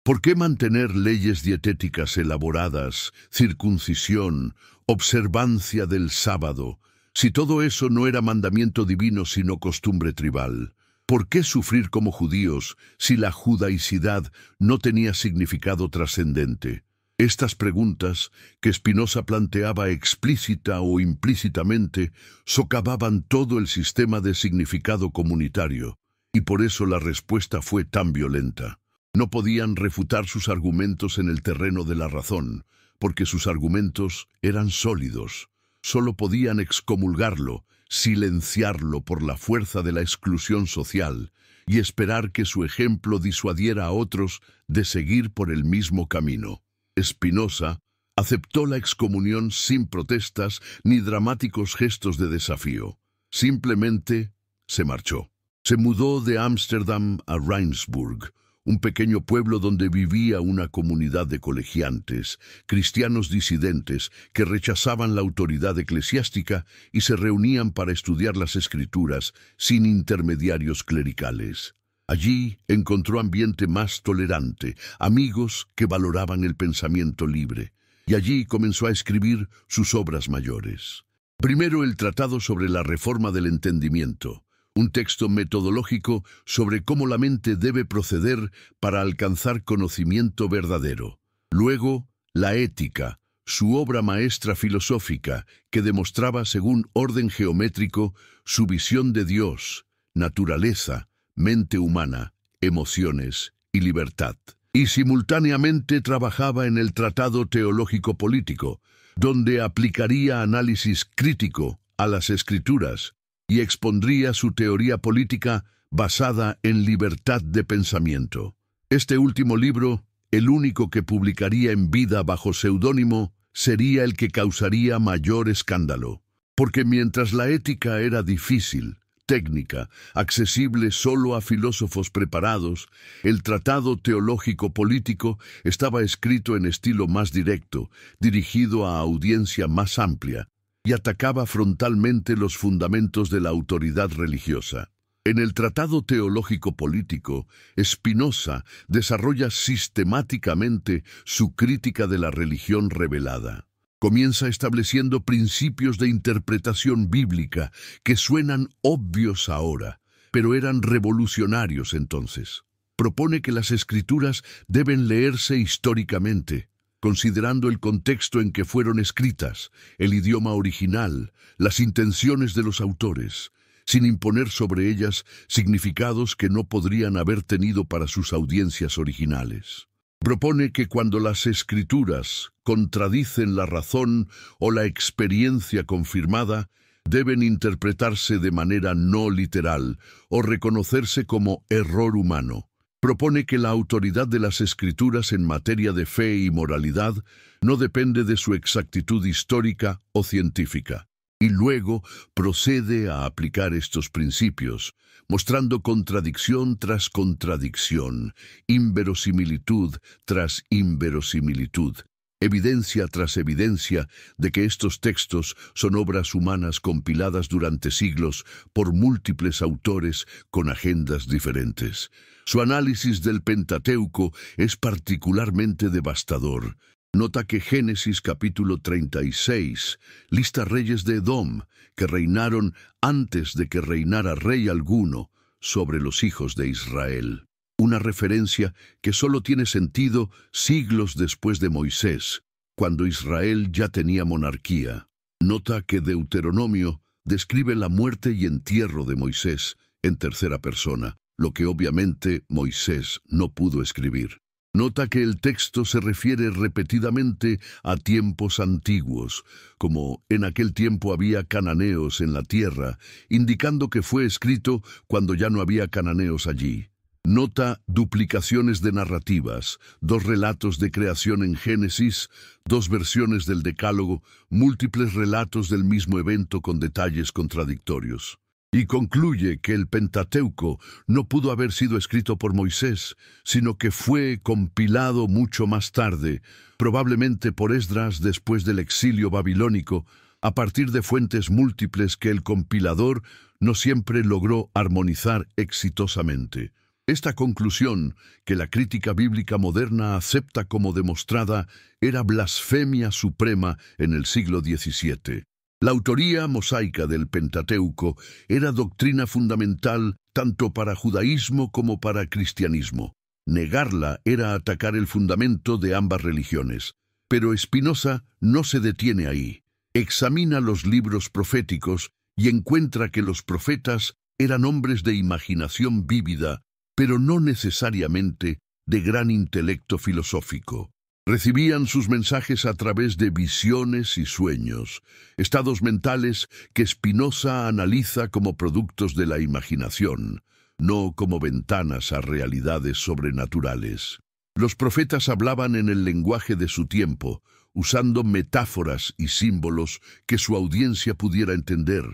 ¿Por qué mantener leyes dietéticas elaboradas, circuncisión, observancia del sábado, si todo eso no era mandamiento divino sino costumbre tribal? ¿Por qué sufrir como judíos si la judaicidad no tenía significado trascendente? Estas preguntas, que Spinoza planteaba explícita o implícitamente, socavaban todo el sistema de significado comunitario, y por eso la respuesta fue tan violenta. No podían refutar sus argumentos en el terreno de la razón, porque sus argumentos eran sólidos. Solo podían excomulgarlo, silenciarlo por la fuerza de la exclusión social y esperar que su ejemplo disuadiera a otros de seguir por el mismo camino. Spinoza aceptó la excomunión sin protestas ni dramáticos gestos de desafío. Simplemente se marchó. Se mudó de Ámsterdam a Rijnsburg, un pequeño pueblo donde vivía una comunidad de colegiantes, cristianos disidentes que rechazaban la autoridad eclesiástica y se reunían para estudiar las Escrituras sin intermediarios clericales. Allí encontró ambiente más tolerante, amigos que valoraban el pensamiento libre, y allí comenzó a escribir sus obras mayores. Primero, el Tratado sobre la Reforma del Entendimiento, un texto metodológico sobre cómo la mente debe proceder para alcanzar conocimiento verdadero. Luego, la Ética, su obra maestra filosófica, que demostraba según orden geométrico su visión de Dios, naturaleza, mente humana, emociones y libertad. Y simultáneamente trabajaba en el Tratado Teológico Político, donde aplicaría análisis crítico a las Escrituras y expondría su teoría política basada en libertad de pensamiento. Este último libro, el único que publicaría en vida bajo seudónimo, sería el que causaría mayor escándalo, porque mientras la ética era difícil, técnica, accesible solo a filósofos preparados, el Tratado Teológico Político estaba escrito en estilo más directo, dirigido a audiencia más amplia, y atacaba frontalmente los fundamentos de la autoridad religiosa. En el Tratado Teológico Político, Spinoza desarrolla sistemáticamente su crítica de la religión revelada. Comienza estableciendo principios de interpretación bíblica que suenan obvios ahora, pero eran revolucionarios entonces. Propone que las Escrituras deben leerse históricamente, considerando el contexto en que fueron escritas, el idioma original, las intenciones de los autores, sin imponer sobre ellas significados que no podrían haber tenido para sus audiencias originales. Propone que cuando las Escrituras contradicen la razón o la experiencia confirmada, deben interpretarse de manera no literal o reconocerse como error humano. Propone que la autoridad de las Escrituras en materia de fe y moralidad no depende de su exactitud histórica o científica. Y luego procede a aplicar estos principios, mostrando contradicción tras contradicción, inverosimilitud tras inverosimilitud, evidencia tras evidencia de que estos textos son obras humanas compiladas durante siglos por múltiples autores con agendas diferentes. Su análisis del Pentateuco es particularmente devastador. Nota que Génesis capítulo 36 lista reyes de Edom que reinaron antes de que reinara rey alguno sobre los hijos de Israel. una referencia que solo tiene sentido siglos después de Moisés, cuando Israel ya tenía monarquía. Nota que Deuteronomio describe la muerte y entierro de Moisés en tercera persona, lo que obviamente Moisés no pudo escribir. Nota que el texto se refiere repetidamente a tiempos antiguos, como en aquel tiempo había cananeos en la tierra, indicando que fue escrito cuando ya no había cananeos allí. Nota duplicaciones de narrativas, 2 relatos de creación en Génesis, 2 versiones del Decálogo, múltiples relatos del mismo evento con detalles contradictorios. Y concluye que el Pentateuco no pudo haber sido escrito por Moisés, sino que fue compilado mucho más tarde, probablemente por Esdras después del exilio babilónico, a partir de fuentes múltiples que el compilador no siempre logró armonizar exitosamente. Esta conclusión, que la crítica bíblica moderna acepta como demostrada, era blasfemia suprema en el siglo XVII. La autoría mosaica del Pentateuco era doctrina fundamental tanto para judaísmo como para cristianismo. Negarla era atacar el fundamento de ambas religiones. Pero Spinoza no se detiene ahí. Examina los libros proféticos y encuentra que los profetas eran hombres de imaginación vívida, pero no necesariamente de gran intelecto filosófico. Recibían sus mensajes a través de visiones y sueños, estados mentales que Spinoza analiza como productos de la imaginación, no como ventanas a realidades sobrenaturales. Los profetas hablaban en el lenguaje de su tiempo, usando metáforas y símbolos que su audiencia pudiera entender,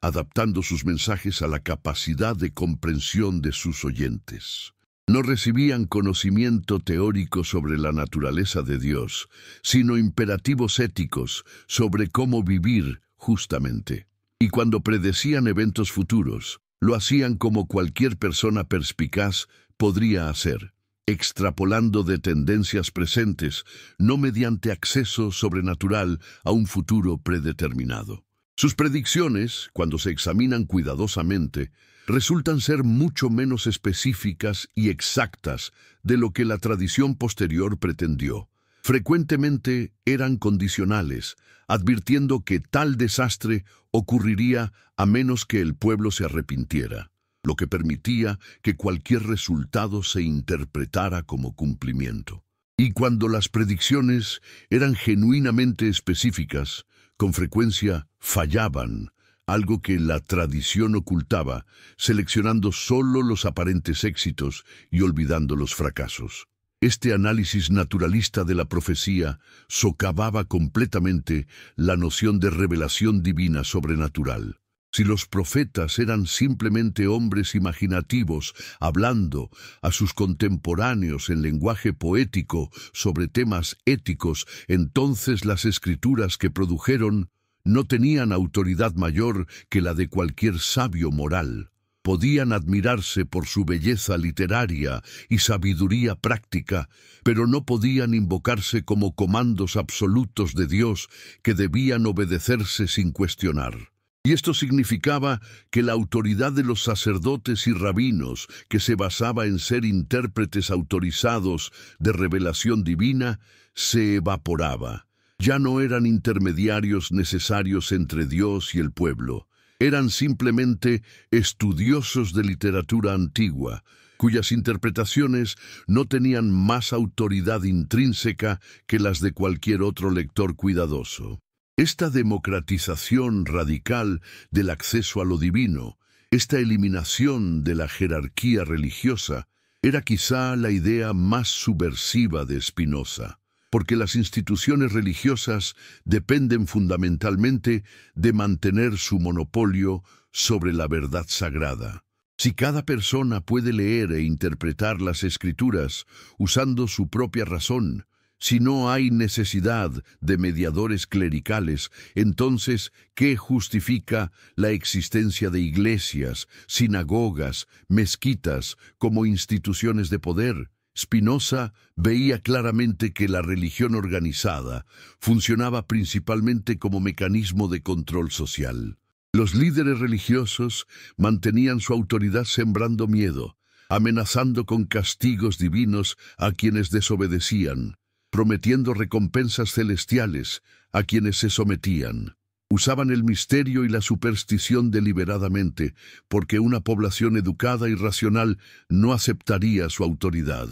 adaptando sus mensajes a la capacidad de comprensión de sus oyentes. No recibían conocimiento teórico sobre la naturaleza de Dios, sino imperativos éticos sobre cómo vivir justamente. Y cuando predecían eventos futuros, lo hacían como cualquier persona perspicaz podría hacer, extrapolando de tendencias presentes, no mediante acceso sobrenatural a un futuro predeterminado. Sus predicciones, cuando se examinan cuidadosamente, resultan ser mucho menos específicas y exactas de lo que la tradición posterior pretendió. Frecuentemente eran condicionales, advirtiendo que tal desastre ocurriría a menos que el pueblo se arrepintiera, lo que permitía que cualquier resultado se interpretara como cumplimiento. Y cuando las predicciones eran genuinamente específicas, con frecuencia fallaban, algo que la tradición ocultaba, seleccionando solo los aparentes éxitos y olvidando los fracasos. Este análisis naturalista de la profecía socavaba completamente la noción de revelación divina sobrenatural. Si los profetas eran simplemente hombres imaginativos hablando a sus contemporáneos en lenguaje poético sobre temas éticos, entonces las escrituras que produjeron no tenían autoridad mayor que la de cualquier sabio moral. Podían admirarse por su belleza literaria y sabiduría práctica, pero no podían invocarse como comandos absolutos de Dios que debían obedecerse sin cuestionar. Y esto significaba que la autoridad de los sacerdotes y rabinos, que se basaba en ser intérpretes autorizados de revelación divina, se evaporaba. Ya no eran intermediarios necesarios entre Dios y el pueblo. Eran simplemente estudiosos de literatura antigua, cuyas interpretaciones no tenían más autoridad intrínseca que las de cualquier otro lector cuidadoso. Esta democratización radical del acceso a lo divino, esta eliminación de la jerarquía religiosa, era quizá la idea más subversiva de Spinoza, porque las instituciones religiosas dependen fundamentalmente de mantener su monopolio sobre la verdad sagrada. Si cada persona puede leer e interpretar las Escrituras usando su propia razón, si no hay necesidad de mediadores clericales, entonces, ¿qué justifica la existencia de iglesias, sinagogas, mezquitas como instituciones de poder? Spinoza veía claramente que la religión organizada funcionaba principalmente como mecanismo de control social. Los líderes religiosos mantenían su autoridad sembrando miedo, amenazando con castigos divinos a quienes desobedecían, prometiendo recompensas celestiales a quienes se sometían. Usaban el misterio y la superstición deliberadamente, porque una población educada y racional no aceptaría su autoridad.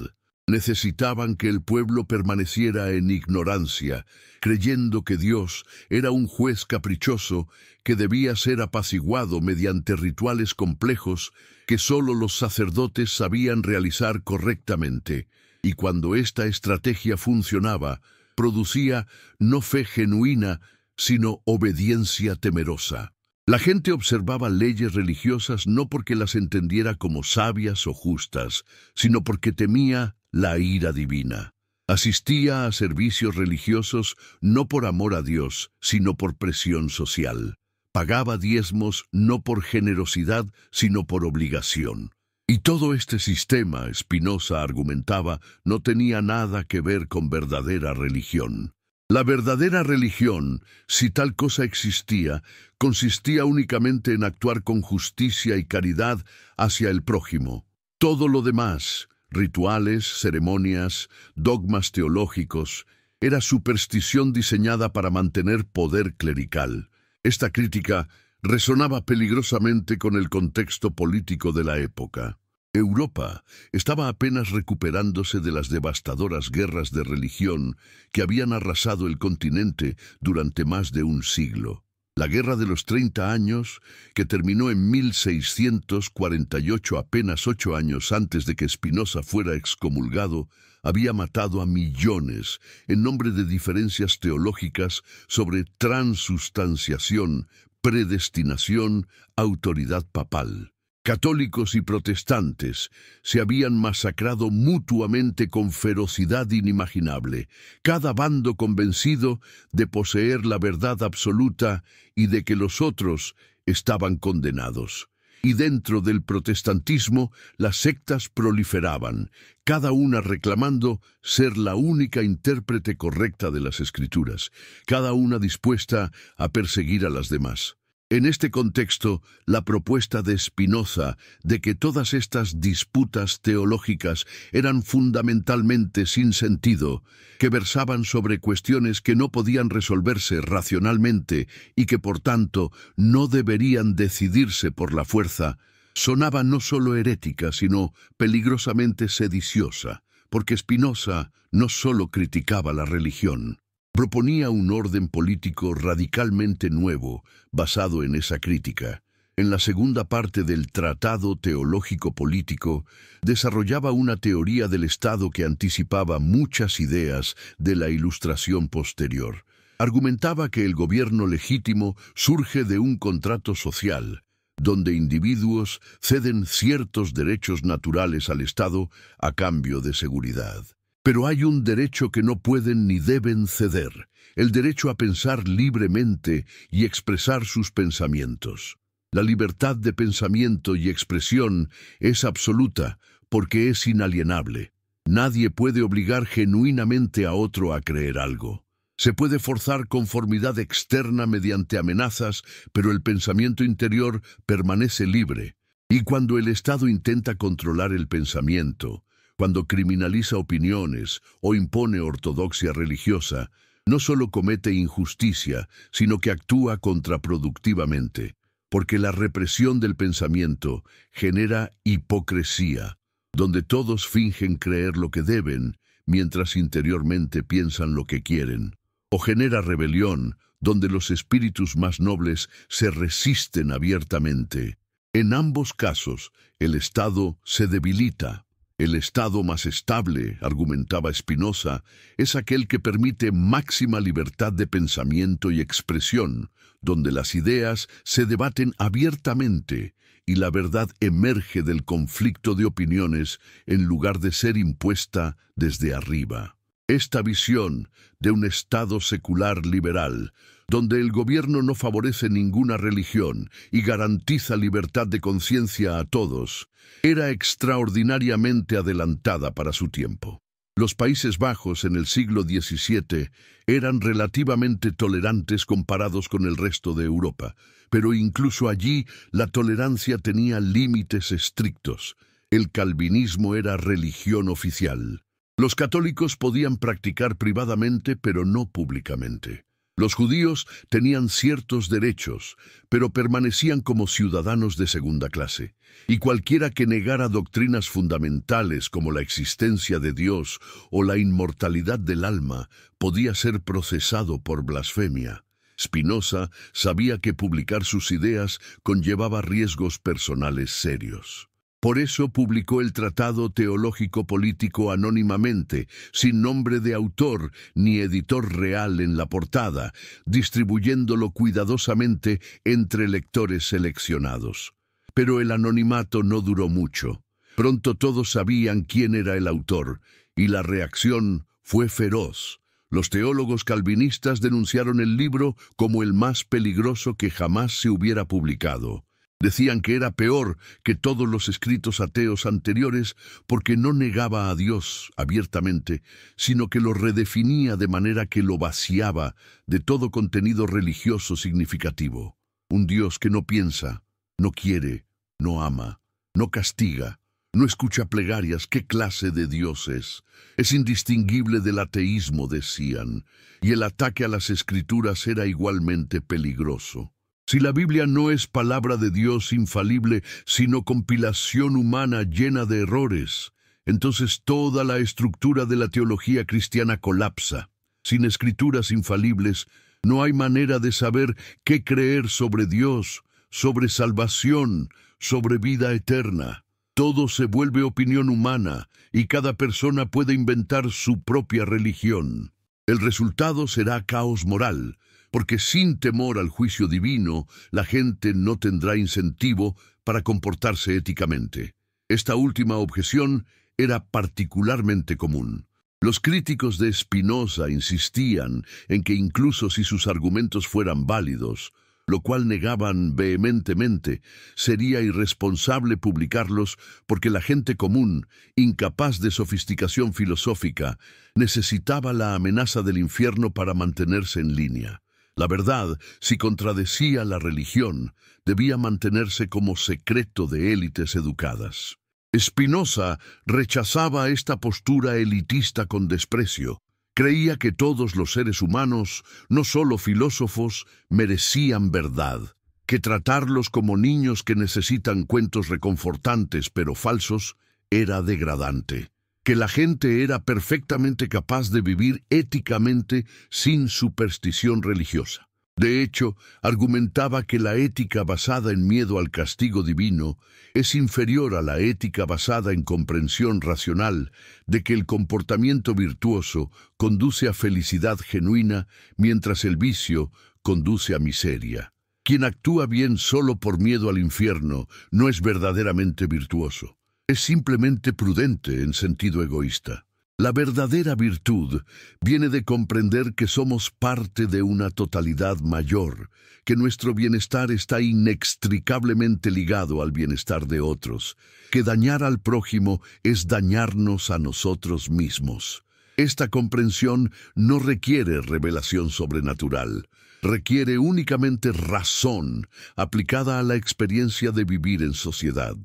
Necesitaban que el pueblo permaneciera en ignorancia, creyendo que Dios era un juez caprichoso que debía ser apaciguado mediante rituales complejos que sólo los sacerdotes sabían realizar correctamente. Y cuando esta estrategia funcionaba, producía no fe genuina, sino obediencia temerosa. La gente observaba leyes religiosas no porque las entendiera como sabias o justas, sino porque temía la ira divina. Asistía a servicios religiosos no por amor a Dios, sino por presión social. Pagaba diezmos no por generosidad, sino por obligación. Y todo este sistema, Spinoza argumentaba, no tenía nada que ver con verdadera religión. La verdadera religión, si tal cosa existía, consistía únicamente en actuar con justicia y caridad hacia el prójimo. Todo lo demás, rituales, ceremonias, dogmas teológicos, era superstición diseñada para mantener poder clerical. Esta crítica resonaba peligrosamente con el contexto político de la época. Europa estaba apenas recuperándose de las devastadoras guerras de religión que habían arrasado el continente durante más de un siglo. La Guerra de los 30 años, que terminó en 1648, apenas 8 años antes de que Spinoza fuera excomulgado, había matado a millones en nombre de diferencias teológicas sobre transustanciación, predestinación, autoridad papal. Católicos y protestantes se habían masacrado mutuamente con ferocidad inimaginable, cada bando convencido de poseer la verdad absoluta y de que los otros estaban condenados. Y dentro del protestantismo las sectas proliferaban, cada una reclamando ser la única intérprete correcta de las Escrituras, cada una dispuesta a perseguir a las demás. En este contexto, la propuesta de Spinoza de que todas estas disputas teológicas eran fundamentalmente sin sentido, que versaban sobre cuestiones que no podían resolverse racionalmente y que por tanto no deberían decidirse por la fuerza, sonaba no solo herética, sino peligrosamente sediciosa, porque Spinoza no solo criticaba la religión. Proponía un orden político radicalmente nuevo, basado en esa crítica. En la segunda parte del Tratado Teológico Político, desarrollaba una teoría del Estado que anticipaba muchas ideas de la Ilustración posterior. Argumentaba que el gobierno legítimo surge de un contrato social, donde individuos ceden ciertos derechos naturales al Estado a cambio de seguridad. Pero hay un derecho que no pueden ni deben ceder, el derecho a pensar libremente y expresar sus pensamientos. La libertad de pensamiento y expresión es absoluta porque es inalienable. Nadie puede obligar genuinamente a otro a creer algo. Se puede forzar conformidad externa mediante amenazas, pero el pensamiento interior permanece libre. Y cuando el Estado intenta controlar el pensamiento, cuando criminaliza opiniones o impone ortodoxia religiosa, no solo comete injusticia, sino que actúa contraproductivamente, porque la represión del pensamiento genera hipocresía, donde todos fingen creer lo que deben, mientras interiormente piensan lo que quieren, o genera rebelión, donde los espíritus más nobles se resisten abiertamente. En ambos casos, el Estado se debilita. El estado más estable, argumentaba Spinoza, es aquel que permite máxima libertad de pensamiento y expresión, donde las ideas se debaten abiertamente y la verdad emerge del conflicto de opiniones en lugar de ser impuesta desde arriba. Esta visión de un Estado secular liberal, donde el gobierno no favorece ninguna religión y garantiza libertad de conciencia a todos, era extraordinariamente adelantada para su tiempo. Los Países Bajos en el siglo XVII eran relativamente tolerantes comparados con el resto de Europa, pero incluso allí la tolerancia tenía límites estrictos. El calvinismo era religión oficial. Los católicos podían practicar privadamente, pero no públicamente. Los judíos tenían ciertos derechos, pero permanecían como ciudadanos de segunda clase. Y cualquiera que negara doctrinas fundamentales como la existencia de Dios o la inmortalidad del alma podía ser procesado por blasfemia. Spinoza sabía que publicar sus ideas conllevaba riesgos personales serios. Por eso publicó el Tratado Teológico Político anónimamente, sin nombre de autor ni editor real en la portada, distribuyéndolo cuidadosamente entre lectores seleccionados. Pero el anonimato no duró mucho. Pronto todos sabían quién era el autor, y la reacción fue feroz. Los teólogos calvinistas denunciaron el libro como el más peligroso que jamás se hubiera publicado. Decían que era peor que todos los escritos ateos anteriores porque no negaba a Dios abiertamente, sino que lo redefinía de manera que lo vaciaba de todo contenido religioso significativo. Un Dios que no piensa, no quiere, no ama, no castiga, no escucha plegarias. ¿Qué clase de Dios es? Es indistinguible del ateísmo, decían, y el ataque a las Escrituras era igualmente peligroso. Si la Biblia no es palabra de Dios infalible, sino compilación humana llena de errores, entonces toda la estructura de la teología cristiana colapsa. Sin escrituras infalibles, no hay manera de saber qué creer sobre Dios, sobre salvación, sobre vida eterna. Todo se vuelve opinión humana y cada persona puede inventar su propia religión. El resultado será caos moral, porque sin temor al juicio divino, la gente no tendrá incentivo para comportarse éticamente. Esta última objeción era particularmente común. Los críticos de Spinoza insistían en que incluso si sus argumentos fueran válidos, lo cual negaban vehementemente, sería irresponsable publicarlos porque la gente común, incapaz de sofisticación filosófica, necesitaba la amenaza del infierno para mantenerse en línea. La verdad, si contradecía la religión, debía mantenerse como secreto de élites educadas. Spinoza rechazaba esta postura elitista con desprecio. Creía que todos los seres humanos, no solo filósofos, merecían verdad, que tratarlos como niños que necesitan cuentos reconfortantes pero falsos era degradante, que la gente era perfectamente capaz de vivir éticamente sin superstición religiosa. De hecho, argumentaba que la ética basada en miedo al castigo divino es inferior a la ética basada en comprensión racional de que el comportamiento virtuoso conduce a felicidad genuina, mientras el vicio conduce a miseria. Quien actúa bien solo por miedo al infierno no es verdaderamente virtuoso. Es simplemente prudente en sentido egoísta. La verdadera virtud viene de comprender que somos parte de una totalidad mayor, que nuestro bienestar está inextricablemente ligado al bienestar de otros, que dañar al prójimo es dañarnos a nosotros mismos. Esta comprensión no requiere revelación sobrenatural, requiere únicamente razón aplicada a la experiencia de vivir en sociedad.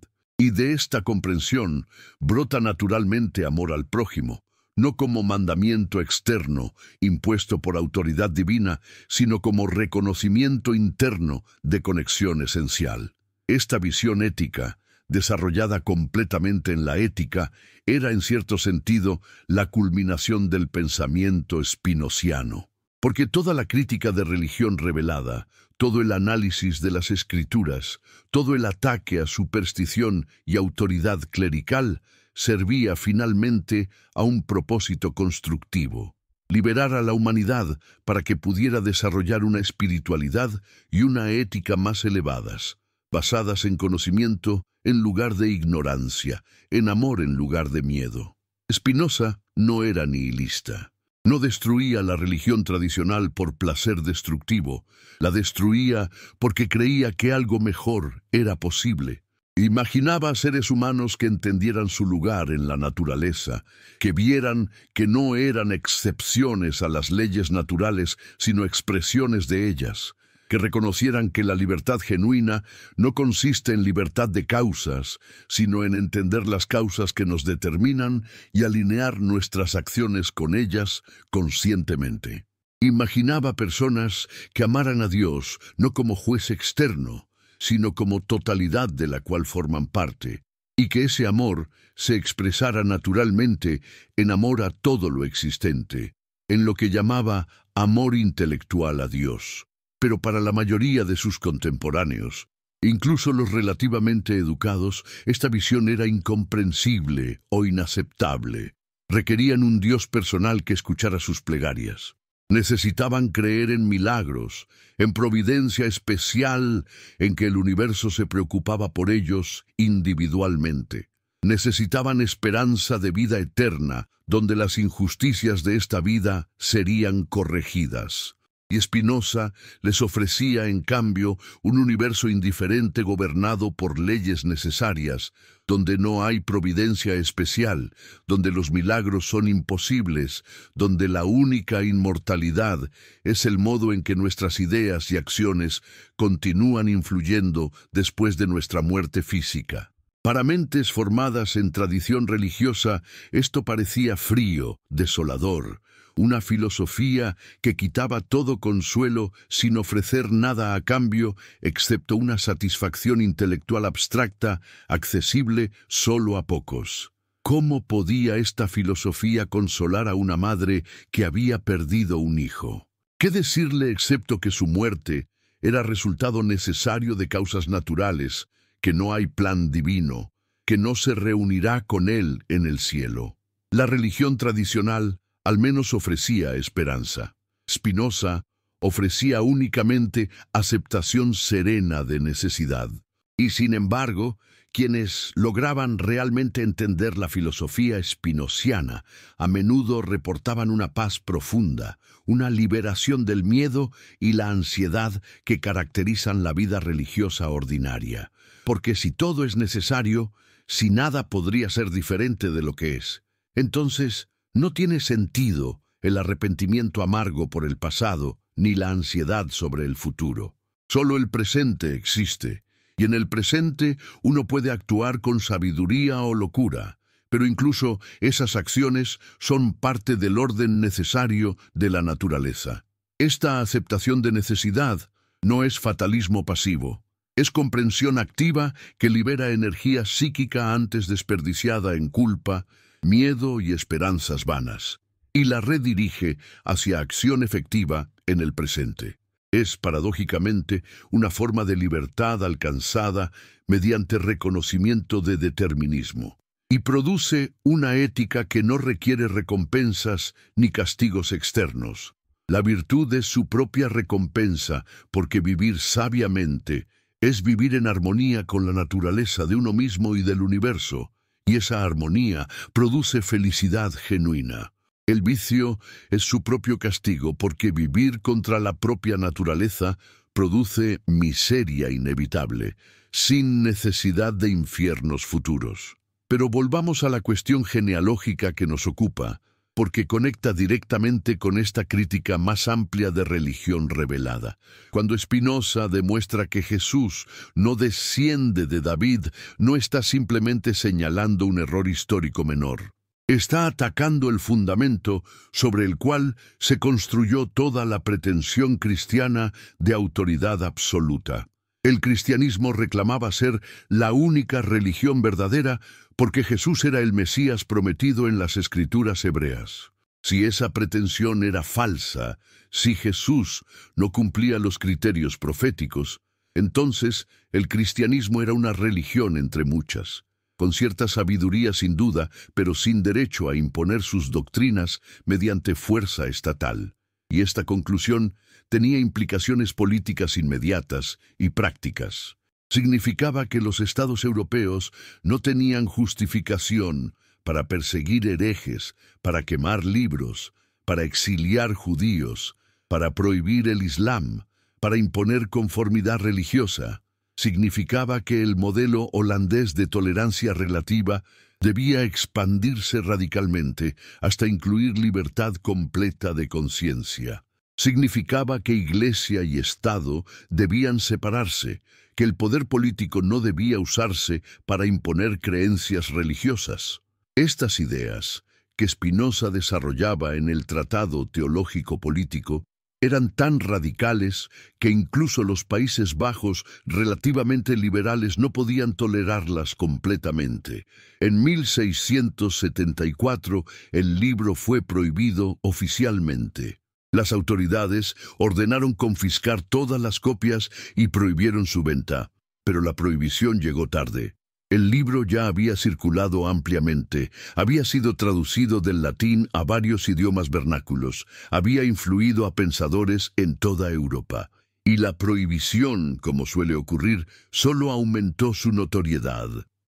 Y de esta comprensión brota naturalmente amor al prójimo, no como mandamiento externo impuesto por autoridad divina, sino como reconocimiento interno de conexión esencial. Esta visión ética, desarrollada completamente en la ética, era en cierto sentido la culminación del pensamiento spinoziano. Porque toda la crítica de religión revelada, todo el análisis de las Escrituras, todo el ataque a superstición y autoridad clerical, servía finalmente a un propósito constructivo: liberar a la humanidad para que pudiera desarrollar una espiritualidad y una ética más elevadas, basadas en conocimiento en lugar de ignorancia, en amor en lugar de miedo. Spinoza no era nihilista. No destruía la religión tradicional por placer destructivo, la destruía porque creía que algo mejor era posible. Imaginaba seres humanos que entendieran su lugar en la naturaleza, que vieran que no eran excepciones a las leyes naturales, sino expresiones de ellas, que reconocieran que la libertad genuina no consiste en libertad de causas, sino en entender las causas que nos determinan y alinear nuestras acciones con ellas conscientemente. Imaginaba personas que amaran a Dios no como juez externo, sino como totalidad de la cual forman parte, y que ese amor se expresara naturalmente en amor a todo lo existente, en lo que llamaba amor intelectual a Dios. Pero para la mayoría de sus contemporáneos, incluso los relativamente educados, esta visión era incomprensible o inaceptable. Requerían un Dios personal que escuchara sus plegarias. Necesitaban creer en milagros, en providencia especial, en que el universo se preocupaba por ellos individualmente. Necesitaban esperanza de vida eterna, donde las injusticias de esta vida serían corregidas. Y Spinoza les ofrecía, en cambio, un universo indiferente gobernado por leyes necesarias, donde no hay providencia especial, donde los milagros son imposibles, donde la única inmortalidad es el modo en que nuestras ideas y acciones continúan influyendo después de nuestra muerte física. Para mentes formadas en tradición religiosa, esto parecía frío, desolador, una filosofía que quitaba todo consuelo sin ofrecer nada a cambio, excepto una satisfacción intelectual abstracta, accesible solo a pocos. ¿Cómo podía esta filosofía consolar a una madre que había perdido un hijo? ¿Qué decirle excepto que su muerte era resultado necesario de causas naturales, que no hay plan divino, que no se reunirá con él en el cielo? La religión tradicional al menos ofrecía esperanza. Spinoza ofrecía únicamente aceptación serena de necesidad. Y sin embargo, quienes lograban realmente entender la filosofía spinoziana a menudo reportaban una paz profunda, una liberación del miedo y la ansiedad que caracterizan la vida religiosa ordinaria. Porque si todo es necesario, si nada podría ser diferente de lo que es, entonces no tiene sentido el arrepentimiento amargo por el pasado ni la ansiedad sobre el futuro. Solo el presente existe, y en el presente uno puede actuar con sabiduría o locura, pero incluso esas acciones son parte del orden necesario de la naturaleza. Esta aceptación de necesidad no es fatalismo pasivo. Es comprensión activa que libera energía psíquica antes desperdiciada en culpa, miedo y esperanzas vanas, y la redirige hacia acción efectiva en el presente. Es, paradójicamente, una forma de libertad alcanzada mediante reconocimiento de determinismo, y produce una ética que no requiere recompensas ni castigos externos. La virtud es su propia recompensa, porque vivir sabiamente es vivir en armonía con la naturaleza de uno mismo y del universo, y esa armonía produce felicidad genuina. El vicio es su propio castigo, porque vivir contra la propia naturaleza produce miseria inevitable, sin necesidad de infiernos futuros. Pero volvamos a la cuestión genealógica que nos ocupa, porque conecta directamente con esta crítica más amplia de religión revelada. Cuando Spinoza demuestra que Jesús no desciende de David, no está simplemente señalando un error histórico menor. Está atacando el fundamento sobre el cual se construyó toda la pretensión cristiana de autoridad absoluta. El cristianismo reclamaba ser la única religión verdadera porque Jesús era el Mesías prometido en las Escrituras hebreas. Si esa pretensión era falsa, si Jesús no cumplía los criterios proféticos, entonces el cristianismo era una religión entre muchas, con cierta sabiduría sin duda, pero sin derecho a imponer sus doctrinas mediante fuerza estatal. Y esta conclusión tenía implicaciones políticas inmediatas y prácticas. Significaba que los estados europeos no tenían justificación para perseguir herejes, para quemar libros, para exiliar judíos, para prohibir el Islam, para imponer conformidad religiosa. Significaba que el modelo holandés de tolerancia relativa debía expandirse radicalmente hasta incluir libertad completa de conciencia. Significaba que Iglesia y Estado debían separarse, que el poder político no debía usarse para imponer creencias religiosas. Estas ideas, que Spinoza desarrollaba en el Tratado Teológico Político, eran tan radicales que incluso los Países Bajos relativamente liberales no podían tolerarlas completamente. En 1674 el libro fue prohibido oficialmente. Las autoridades ordenaron confiscar todas las copias y prohibieron su venta, pero la prohibición llegó tarde. El libro ya había circulado ampliamente, había sido traducido del latín a varios idiomas vernáculos, había influido a pensadores en toda Europa. Y la prohibición, como suele ocurrir, solo aumentó su notoriedad.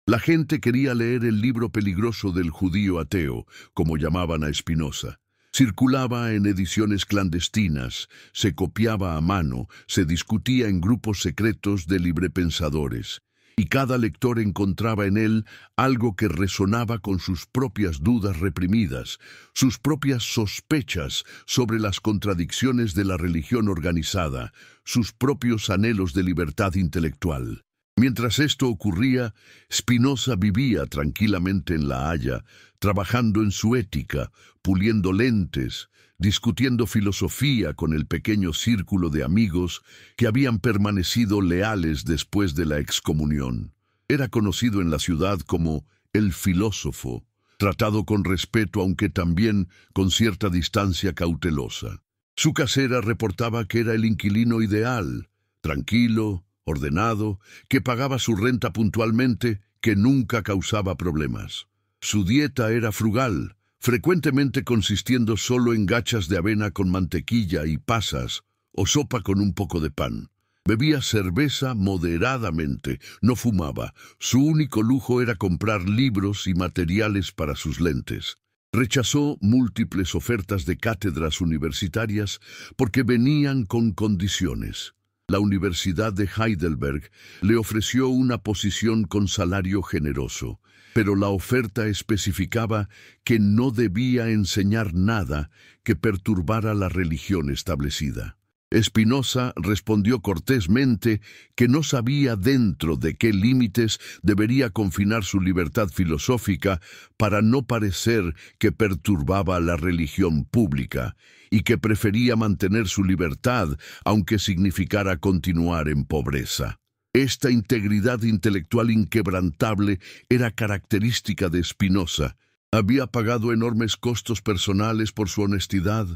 La gente quería leer el libro peligroso del judío ateo, como llamaban a Spinoza. Circulaba en ediciones clandestinas, se copiaba a mano, se discutía en grupos secretos de librepensadores. Y cada lector encontraba en él algo que resonaba con sus propias dudas reprimidas, sus propias sospechas sobre las contradicciones de la religión organizada, sus propios anhelos de libertad intelectual. Mientras esto ocurría, Spinoza vivía tranquilamente en La Haya, trabajando en su ética, puliendo lentes, discutiendo filosofía con el pequeño círculo de amigos que habían permanecido leales después de la excomunión. Era conocido en la ciudad como el filósofo, tratado con respeto aunque también con cierta distancia cautelosa. Su casera reportaba que era el inquilino ideal, tranquilo, ordenado, que pagaba su renta puntualmente, que nunca causaba problemas. Su dieta era frugal, frecuentemente consistiendo solo en gachas de avena con mantequilla y pasas, o sopa con un poco de pan. Bebía cerveza moderadamente, no fumaba. Su único lujo era comprar libros y materiales para sus lentes. Rechazó múltiples ofertas de cátedras universitarias porque venían con condiciones. La Universidad de Heidelberg le ofreció una posición con salario generoso, pero la oferta especificaba que no debía enseñar nada que perturbara la religión establecida. Spinoza respondió cortésmente que no sabía dentro de qué límites debería confinar su libertad filosófica para no parecer que perturbaba la religión pública, y que prefería mantener su libertad aunque significara continuar en pobreza. Esta integridad intelectual inquebrantable era característica de Spinoza. Había pagado enormes costos personales por su honestidad,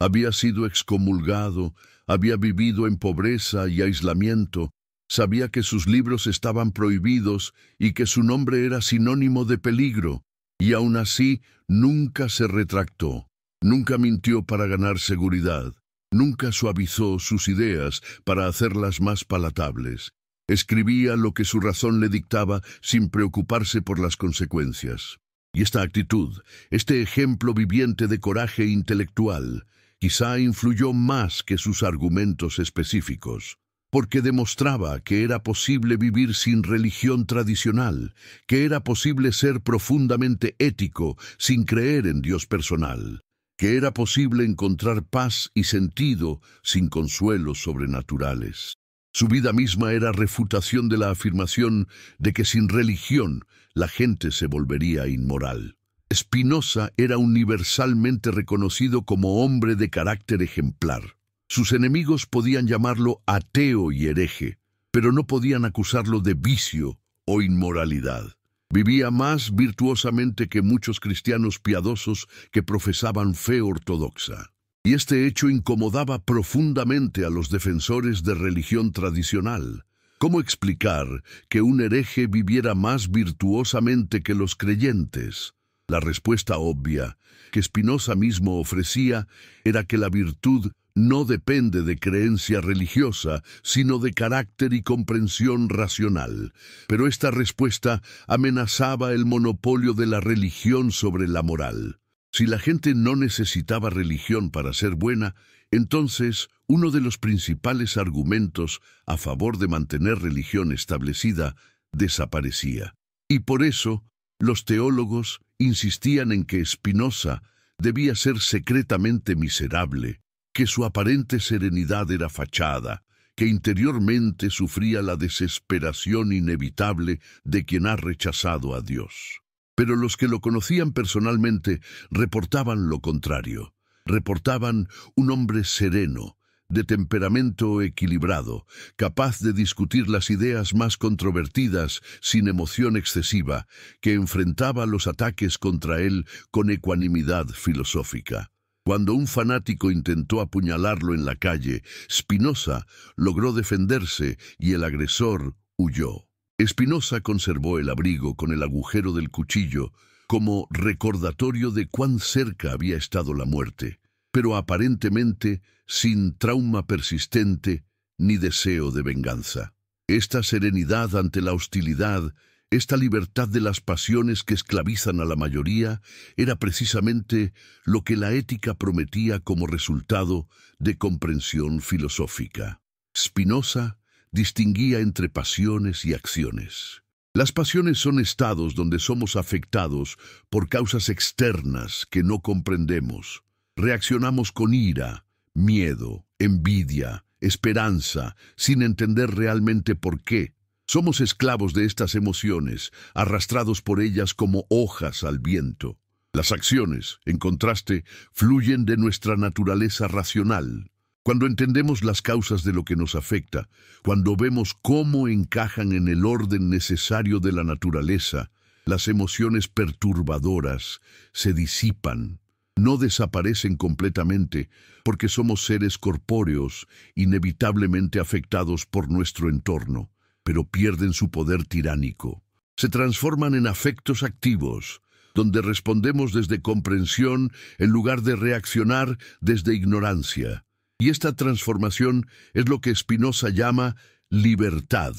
había sido excomulgado, había vivido en pobreza y aislamiento, sabía que sus libros estaban prohibidos y que su nombre era sinónimo de peligro, y aún así nunca se retractó, nunca mintió para ganar seguridad, nunca suavizó sus ideas para hacerlas más palatables. Escribía lo que su razón le dictaba sin preocuparse por las consecuencias. Y esta actitud, este ejemplo viviente de coraje intelectual, quizá influyó más que sus argumentos específicos, porque demostraba que era posible vivir sin religión tradicional, que era posible ser profundamente ético sin creer en Dios personal, que era posible encontrar paz y sentido sin consuelos sobrenaturales. Su vida misma era refutación de la afirmación de que sin religión la gente se volvería inmoral. Spinoza era universalmente reconocido como hombre de carácter ejemplar. Sus enemigos podían llamarlo ateo y hereje, pero no podían acusarlo de vicio o inmoralidad. Vivía más virtuosamente que muchos cristianos piadosos que profesaban fe ortodoxa. Y este hecho incomodaba profundamente a los defensores de religión tradicional. ¿Cómo explicar que un hereje viviera más virtuosamente que los creyentes? La respuesta obvia que Spinoza mismo ofrecía era que la virtud no depende de creencia religiosa, sino de carácter y comprensión racional. Pero esta respuesta amenazaba el monopolio de la religión sobre la moral. Si la gente no necesitaba religión para ser buena, entonces uno de los principales argumentos a favor de mantener religión establecida desaparecía. Y por eso, los teólogos insistían en que Spinoza debía ser secretamente miserable, que su aparente serenidad era fachada, que interiormente sufría la desesperación inevitable de quien ha rechazado a Dios. Pero los que lo conocían personalmente reportaban lo contrario. Reportaban un hombre sereno, de temperamento equilibrado, capaz de discutir las ideas más controvertidas sin emoción excesiva, que enfrentaba los ataques contra él con ecuanimidad filosófica. Cuando un fanático intentó apuñalarlo en la calle, Spinoza logró defenderse y el agresor huyó. Spinoza conservó el abrigo con el agujero del cuchillo como recordatorio de cuán cerca había estado la muerte, pero aparentemente sin trauma persistente ni deseo de venganza. Esta serenidad ante la hostilidad, esta libertad de las pasiones que esclavizan a la mayoría, era precisamente lo que la ética prometía como resultado de comprensión filosófica. Spinoza distinguía entre pasiones y acciones. Las pasiones son estados donde somos afectados por causas externas que no comprendemos. Reaccionamos con ira, miedo, envidia, esperanza, sin entender realmente por qué. Somos esclavos de estas emociones, arrastrados por ellas como hojas al viento. Las acciones, en contraste, fluyen de nuestra naturaleza racional. Cuando entendemos las causas de lo que nos afecta, cuando vemos cómo encajan en el orden necesario de la naturaleza, las emociones perturbadoras se disipan. No desaparecen completamente porque somos seres corpóreos, inevitablemente afectados por nuestro entorno, pero pierden su poder tiránico. Se transforman en afectos activos, donde respondemos desde comprensión en lugar de reaccionar desde ignorancia. Y esta transformación es lo que Spinoza llama libertad.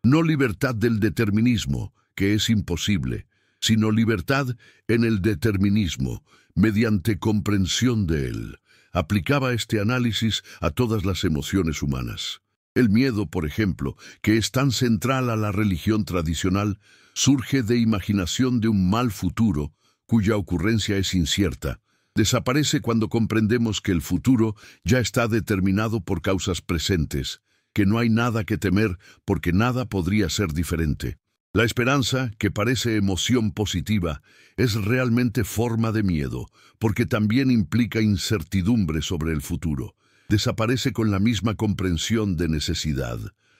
No libertad del determinismo, que es imposible, sino libertad en el determinismo, mediante comprensión de él. Aplicaba este análisis a todas las emociones humanas. El miedo, por ejemplo, que es tan central a la religión tradicional, surge de imaginación de un mal futuro, cuya ocurrencia es incierta. Desaparece cuando comprendemos que el futuro ya está determinado por causas presentes, que no hay nada que temer porque nada podría ser diferente. La esperanza, que parece emoción positiva, es realmente forma de miedo, porque también implica incertidumbre sobre el futuro. Desaparece con la misma comprensión de necesidad.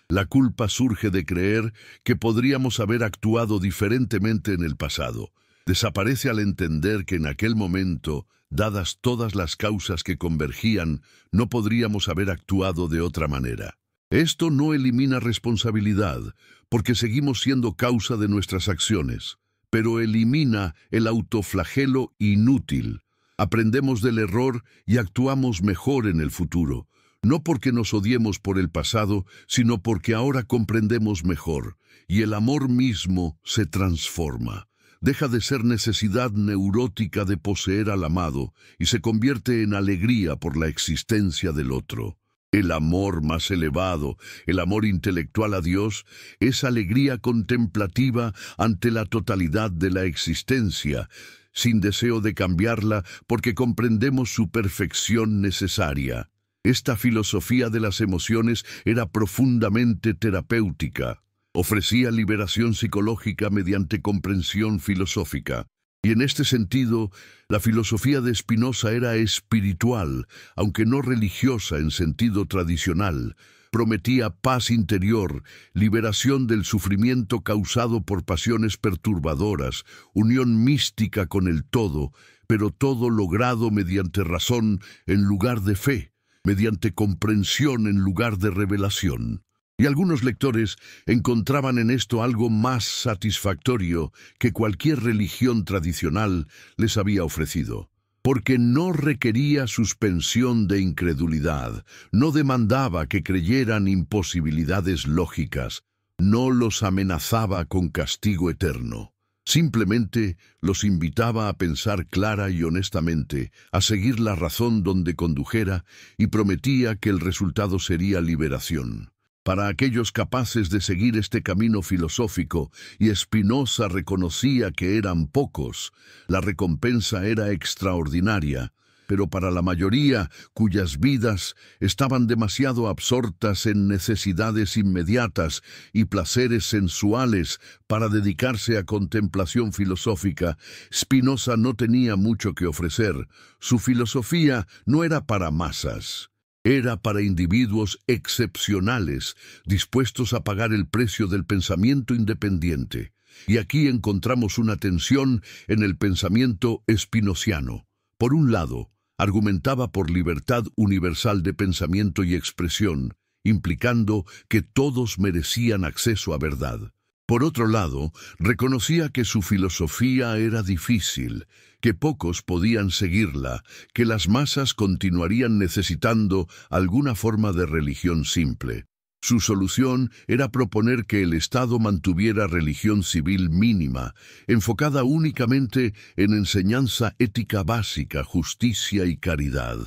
La culpa surge de creer que podríamos haber actuado diferentemente en el pasado. Desaparece al entender que en aquel momento, dadas todas las causas que convergían, no podríamos haber actuado de otra manera. Esto no elimina responsabilidad, porque seguimos siendo causa de nuestras acciones, pero elimina el autoflagelo inútil. Aprendemos del error y actuamos mejor en el futuro, no porque nos odiemos por el pasado, sino porque ahora comprendemos mejor, y el amor mismo se transforma. Deja de ser necesidad neurótica de poseer al amado y se convierte en alegría por la existencia del otro. El amor más elevado, el amor intelectual a Dios, es alegría contemplativa ante la totalidad de la existencia, sin deseo de cambiarla porque comprendemos su perfección necesaria. Esta filosofía de las emociones era profundamente terapéutica. Ofrecía liberación psicológica mediante comprensión filosófica. Y en este sentido, la filosofía de Spinoza era espiritual, aunque no religiosa en sentido tradicional. Prometía paz interior, liberación del sufrimiento causado por pasiones perturbadoras, unión mística con el todo, pero todo logrado mediante razón en lugar de fe, mediante comprensión en lugar de revelación. Y algunos lectores encontraban en esto algo más satisfactorio que cualquier religión tradicional les había ofrecido, porque no requería suspensión de incredulidad, no demandaba que creyeran imposibilidades lógicas, no los amenazaba con castigo eterno. Simplemente los invitaba a pensar clara y honestamente, a seguir la razón donde condujera, y prometía que el resultado sería liberación. Para aquellos capaces de seguir este camino filosófico, y Spinoza reconocía que eran pocos, la recompensa era extraordinaria. Pero para la mayoría, cuyas vidas estaban demasiado absortas en necesidades inmediatas y placeres sensuales para dedicarse a contemplación filosófica, Spinoza no tenía mucho que ofrecer. Su filosofía no era para masas. Era para individuos excepcionales, dispuestos a pagar el precio del pensamiento independiente. Y aquí encontramos una tensión en el pensamiento spinociano. Por un lado, argumentaba por libertad universal de pensamiento y expresión, implicando que todos merecían acceso a verdad. Por otro lado, reconocía que su filosofía era difícil, que pocos podían seguirla, que las masas continuarían necesitando alguna forma de religión simple. Su solución era proponer que el Estado mantuviera religión civil mínima, enfocada únicamente en enseñanza ética básica, justicia y caridad,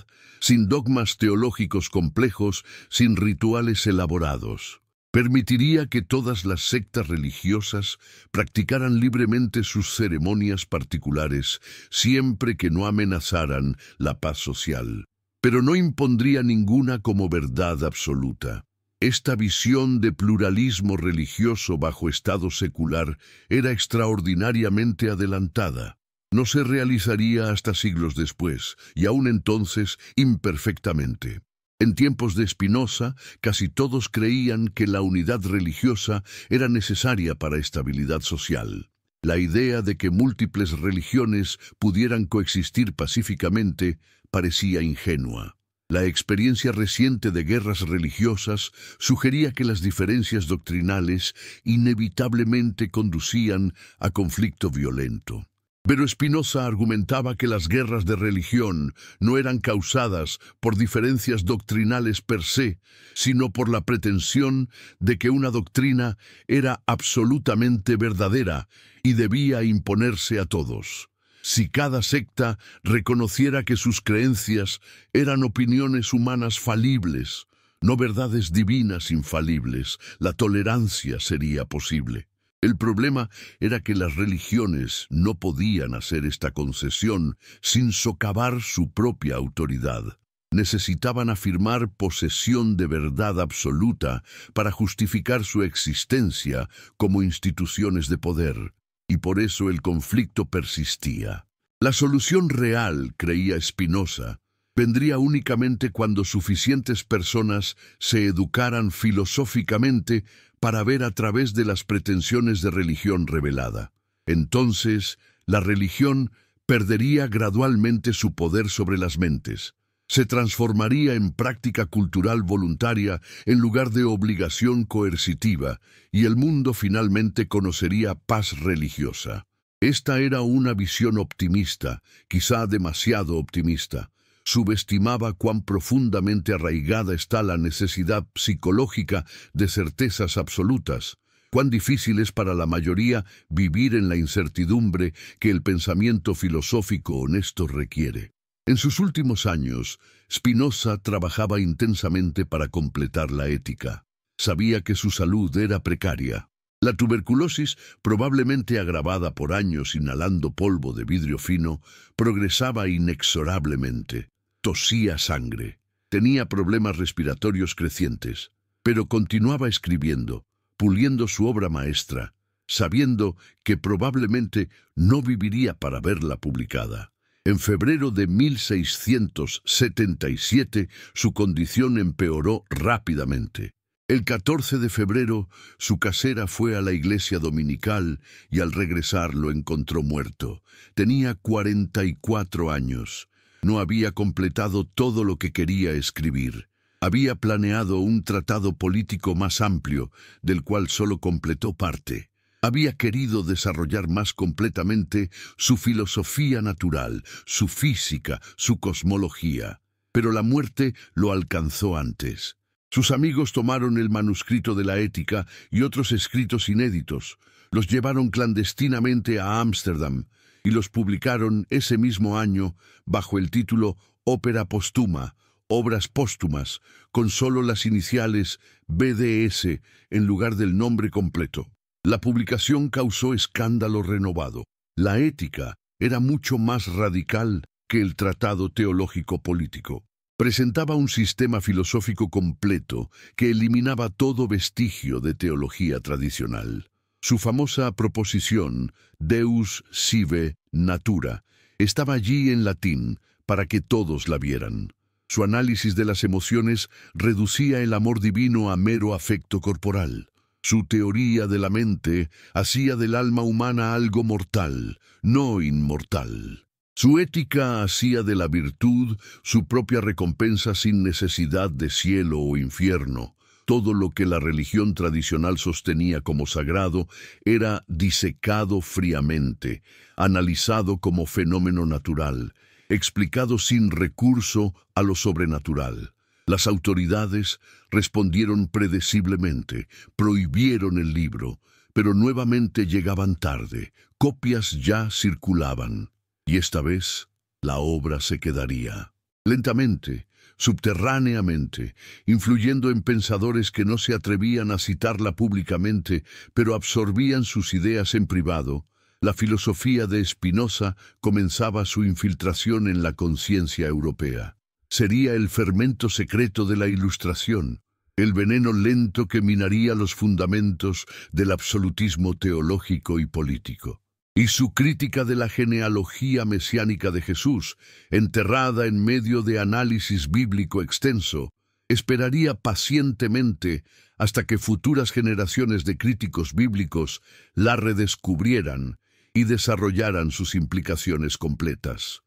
sin dogmas teológicos complejos, sin rituales elaborados. Permitiría que todas las sectas religiosas practicaran libremente sus ceremonias particulares, siempre que no amenazaran la paz social. Pero no impondría ninguna como verdad absoluta. Esta visión de pluralismo religioso bajo Estado secular era extraordinariamente adelantada. No se realizaría hasta siglos después, y aún entonces imperfectamente. En tiempos de Spinoza, casi todos creían que la unidad religiosa era necesaria para estabilidad social. La idea de que múltiples religiones pudieran coexistir pacíficamente parecía ingenua. La experiencia reciente de guerras religiosas sugería que las diferencias doctrinales inevitablemente conducían a conflicto violento. Pero Spinoza argumentaba que las guerras de religión no eran causadas por diferencias doctrinales per se, sino por la pretensión de que una doctrina era absolutamente verdadera y debía imponerse a todos. Si cada secta reconociera que sus creencias eran opiniones humanas falibles, no verdades divinas infalibles, la tolerancia sería posible. El problema era que las religiones no podían hacer esta concesión sin socavar su propia autoridad. Necesitaban afirmar posesión de verdad absoluta para justificar su existencia como instituciones de poder. Y por eso el conflicto persistía. La solución real, creía Spinoza, vendría únicamente cuando suficientes personas se educaran filosóficamente para ver a través de las pretensiones de religión revelada. Entonces, la religión perdería gradualmente su poder sobre las mentes. Se transformaría en práctica cultural voluntaria en lugar de obligación coercitiva, y el mundo finalmente conocería paz religiosa. Esta era una visión optimista, quizá demasiado optimista. Subestimaba cuán profundamente arraigada está la necesidad psicológica de certezas absolutas, cuán difícil es para la mayoría vivir en la incertidumbre que el pensamiento filosófico honesto requiere. En sus últimos años, Spinoza trabajaba intensamente para completar la ética. Sabía que su salud era precaria. La tuberculosis, probablemente agravada por años inhalando polvo de vidrio fino, progresaba inexorablemente. Tosía sangre. Tenía problemas respiratorios crecientes. Pero continuaba escribiendo, puliendo su obra maestra, sabiendo que probablemente no viviría para verla publicada. En febrero de 1677, su condición empeoró rápidamente. El 14 de febrero, su casera fue a la iglesia dominical y al regresar lo encontró muerto. Tenía 44 años. No había completado todo lo que quería escribir. Había planeado un tratado político más amplio, del cual solo completó parte. Había querido desarrollar más completamente su filosofía natural, su física, su cosmología. Pero la muerte lo alcanzó antes. Sus amigos tomaron el manuscrito de la Ética y otros escritos inéditos, los llevaron clandestinamente a Ámsterdam y los publicaron ese mismo año bajo el título Ópera Póstuma, Obras Póstumas, con solo las iniciales BDS en lugar del nombre completo. La publicación causó escándalo renovado. La Ética era mucho más radical que el Tratado Teológico Político. Presentaba un sistema filosófico completo que eliminaba todo vestigio de teología tradicional. Su famosa proposición, Deus sive natura, estaba allí en latín para que todos la vieran. Su análisis de las emociones reducía el amor divino a mero afecto corporal. Su teoría de la mente hacía del alma humana algo mortal, no inmortal. Su ética hacía de la virtud su propia recompensa sin necesidad de cielo o infierno. Todo lo que la religión tradicional sostenía como sagrado era disecado fríamente, analizado como fenómeno natural, explicado sin recurso a lo sobrenatural. Las autoridades respondieron predeciblemente, prohibieron el libro, pero nuevamente llegaban tarde, copias ya circulaban. Y esta vez la obra se quedaría. Lentamente, subterráneamente, influyendo en pensadores que no se atrevían a citarla públicamente, pero absorbían sus ideas en privado, la filosofía de Spinoza comenzaba su infiltración en la conciencia europea. Sería el fermento secreto de la Ilustración, el veneno lento que minaría los fundamentos del absolutismo teológico y político. Y su crítica de la genealogía mesiánica de Jesús, enterrada en medio de análisis bíblico extenso, esperaría pacientemente hasta que futuras generaciones de críticos bíblicos la redescubrieran y desarrollaran sus implicaciones completas.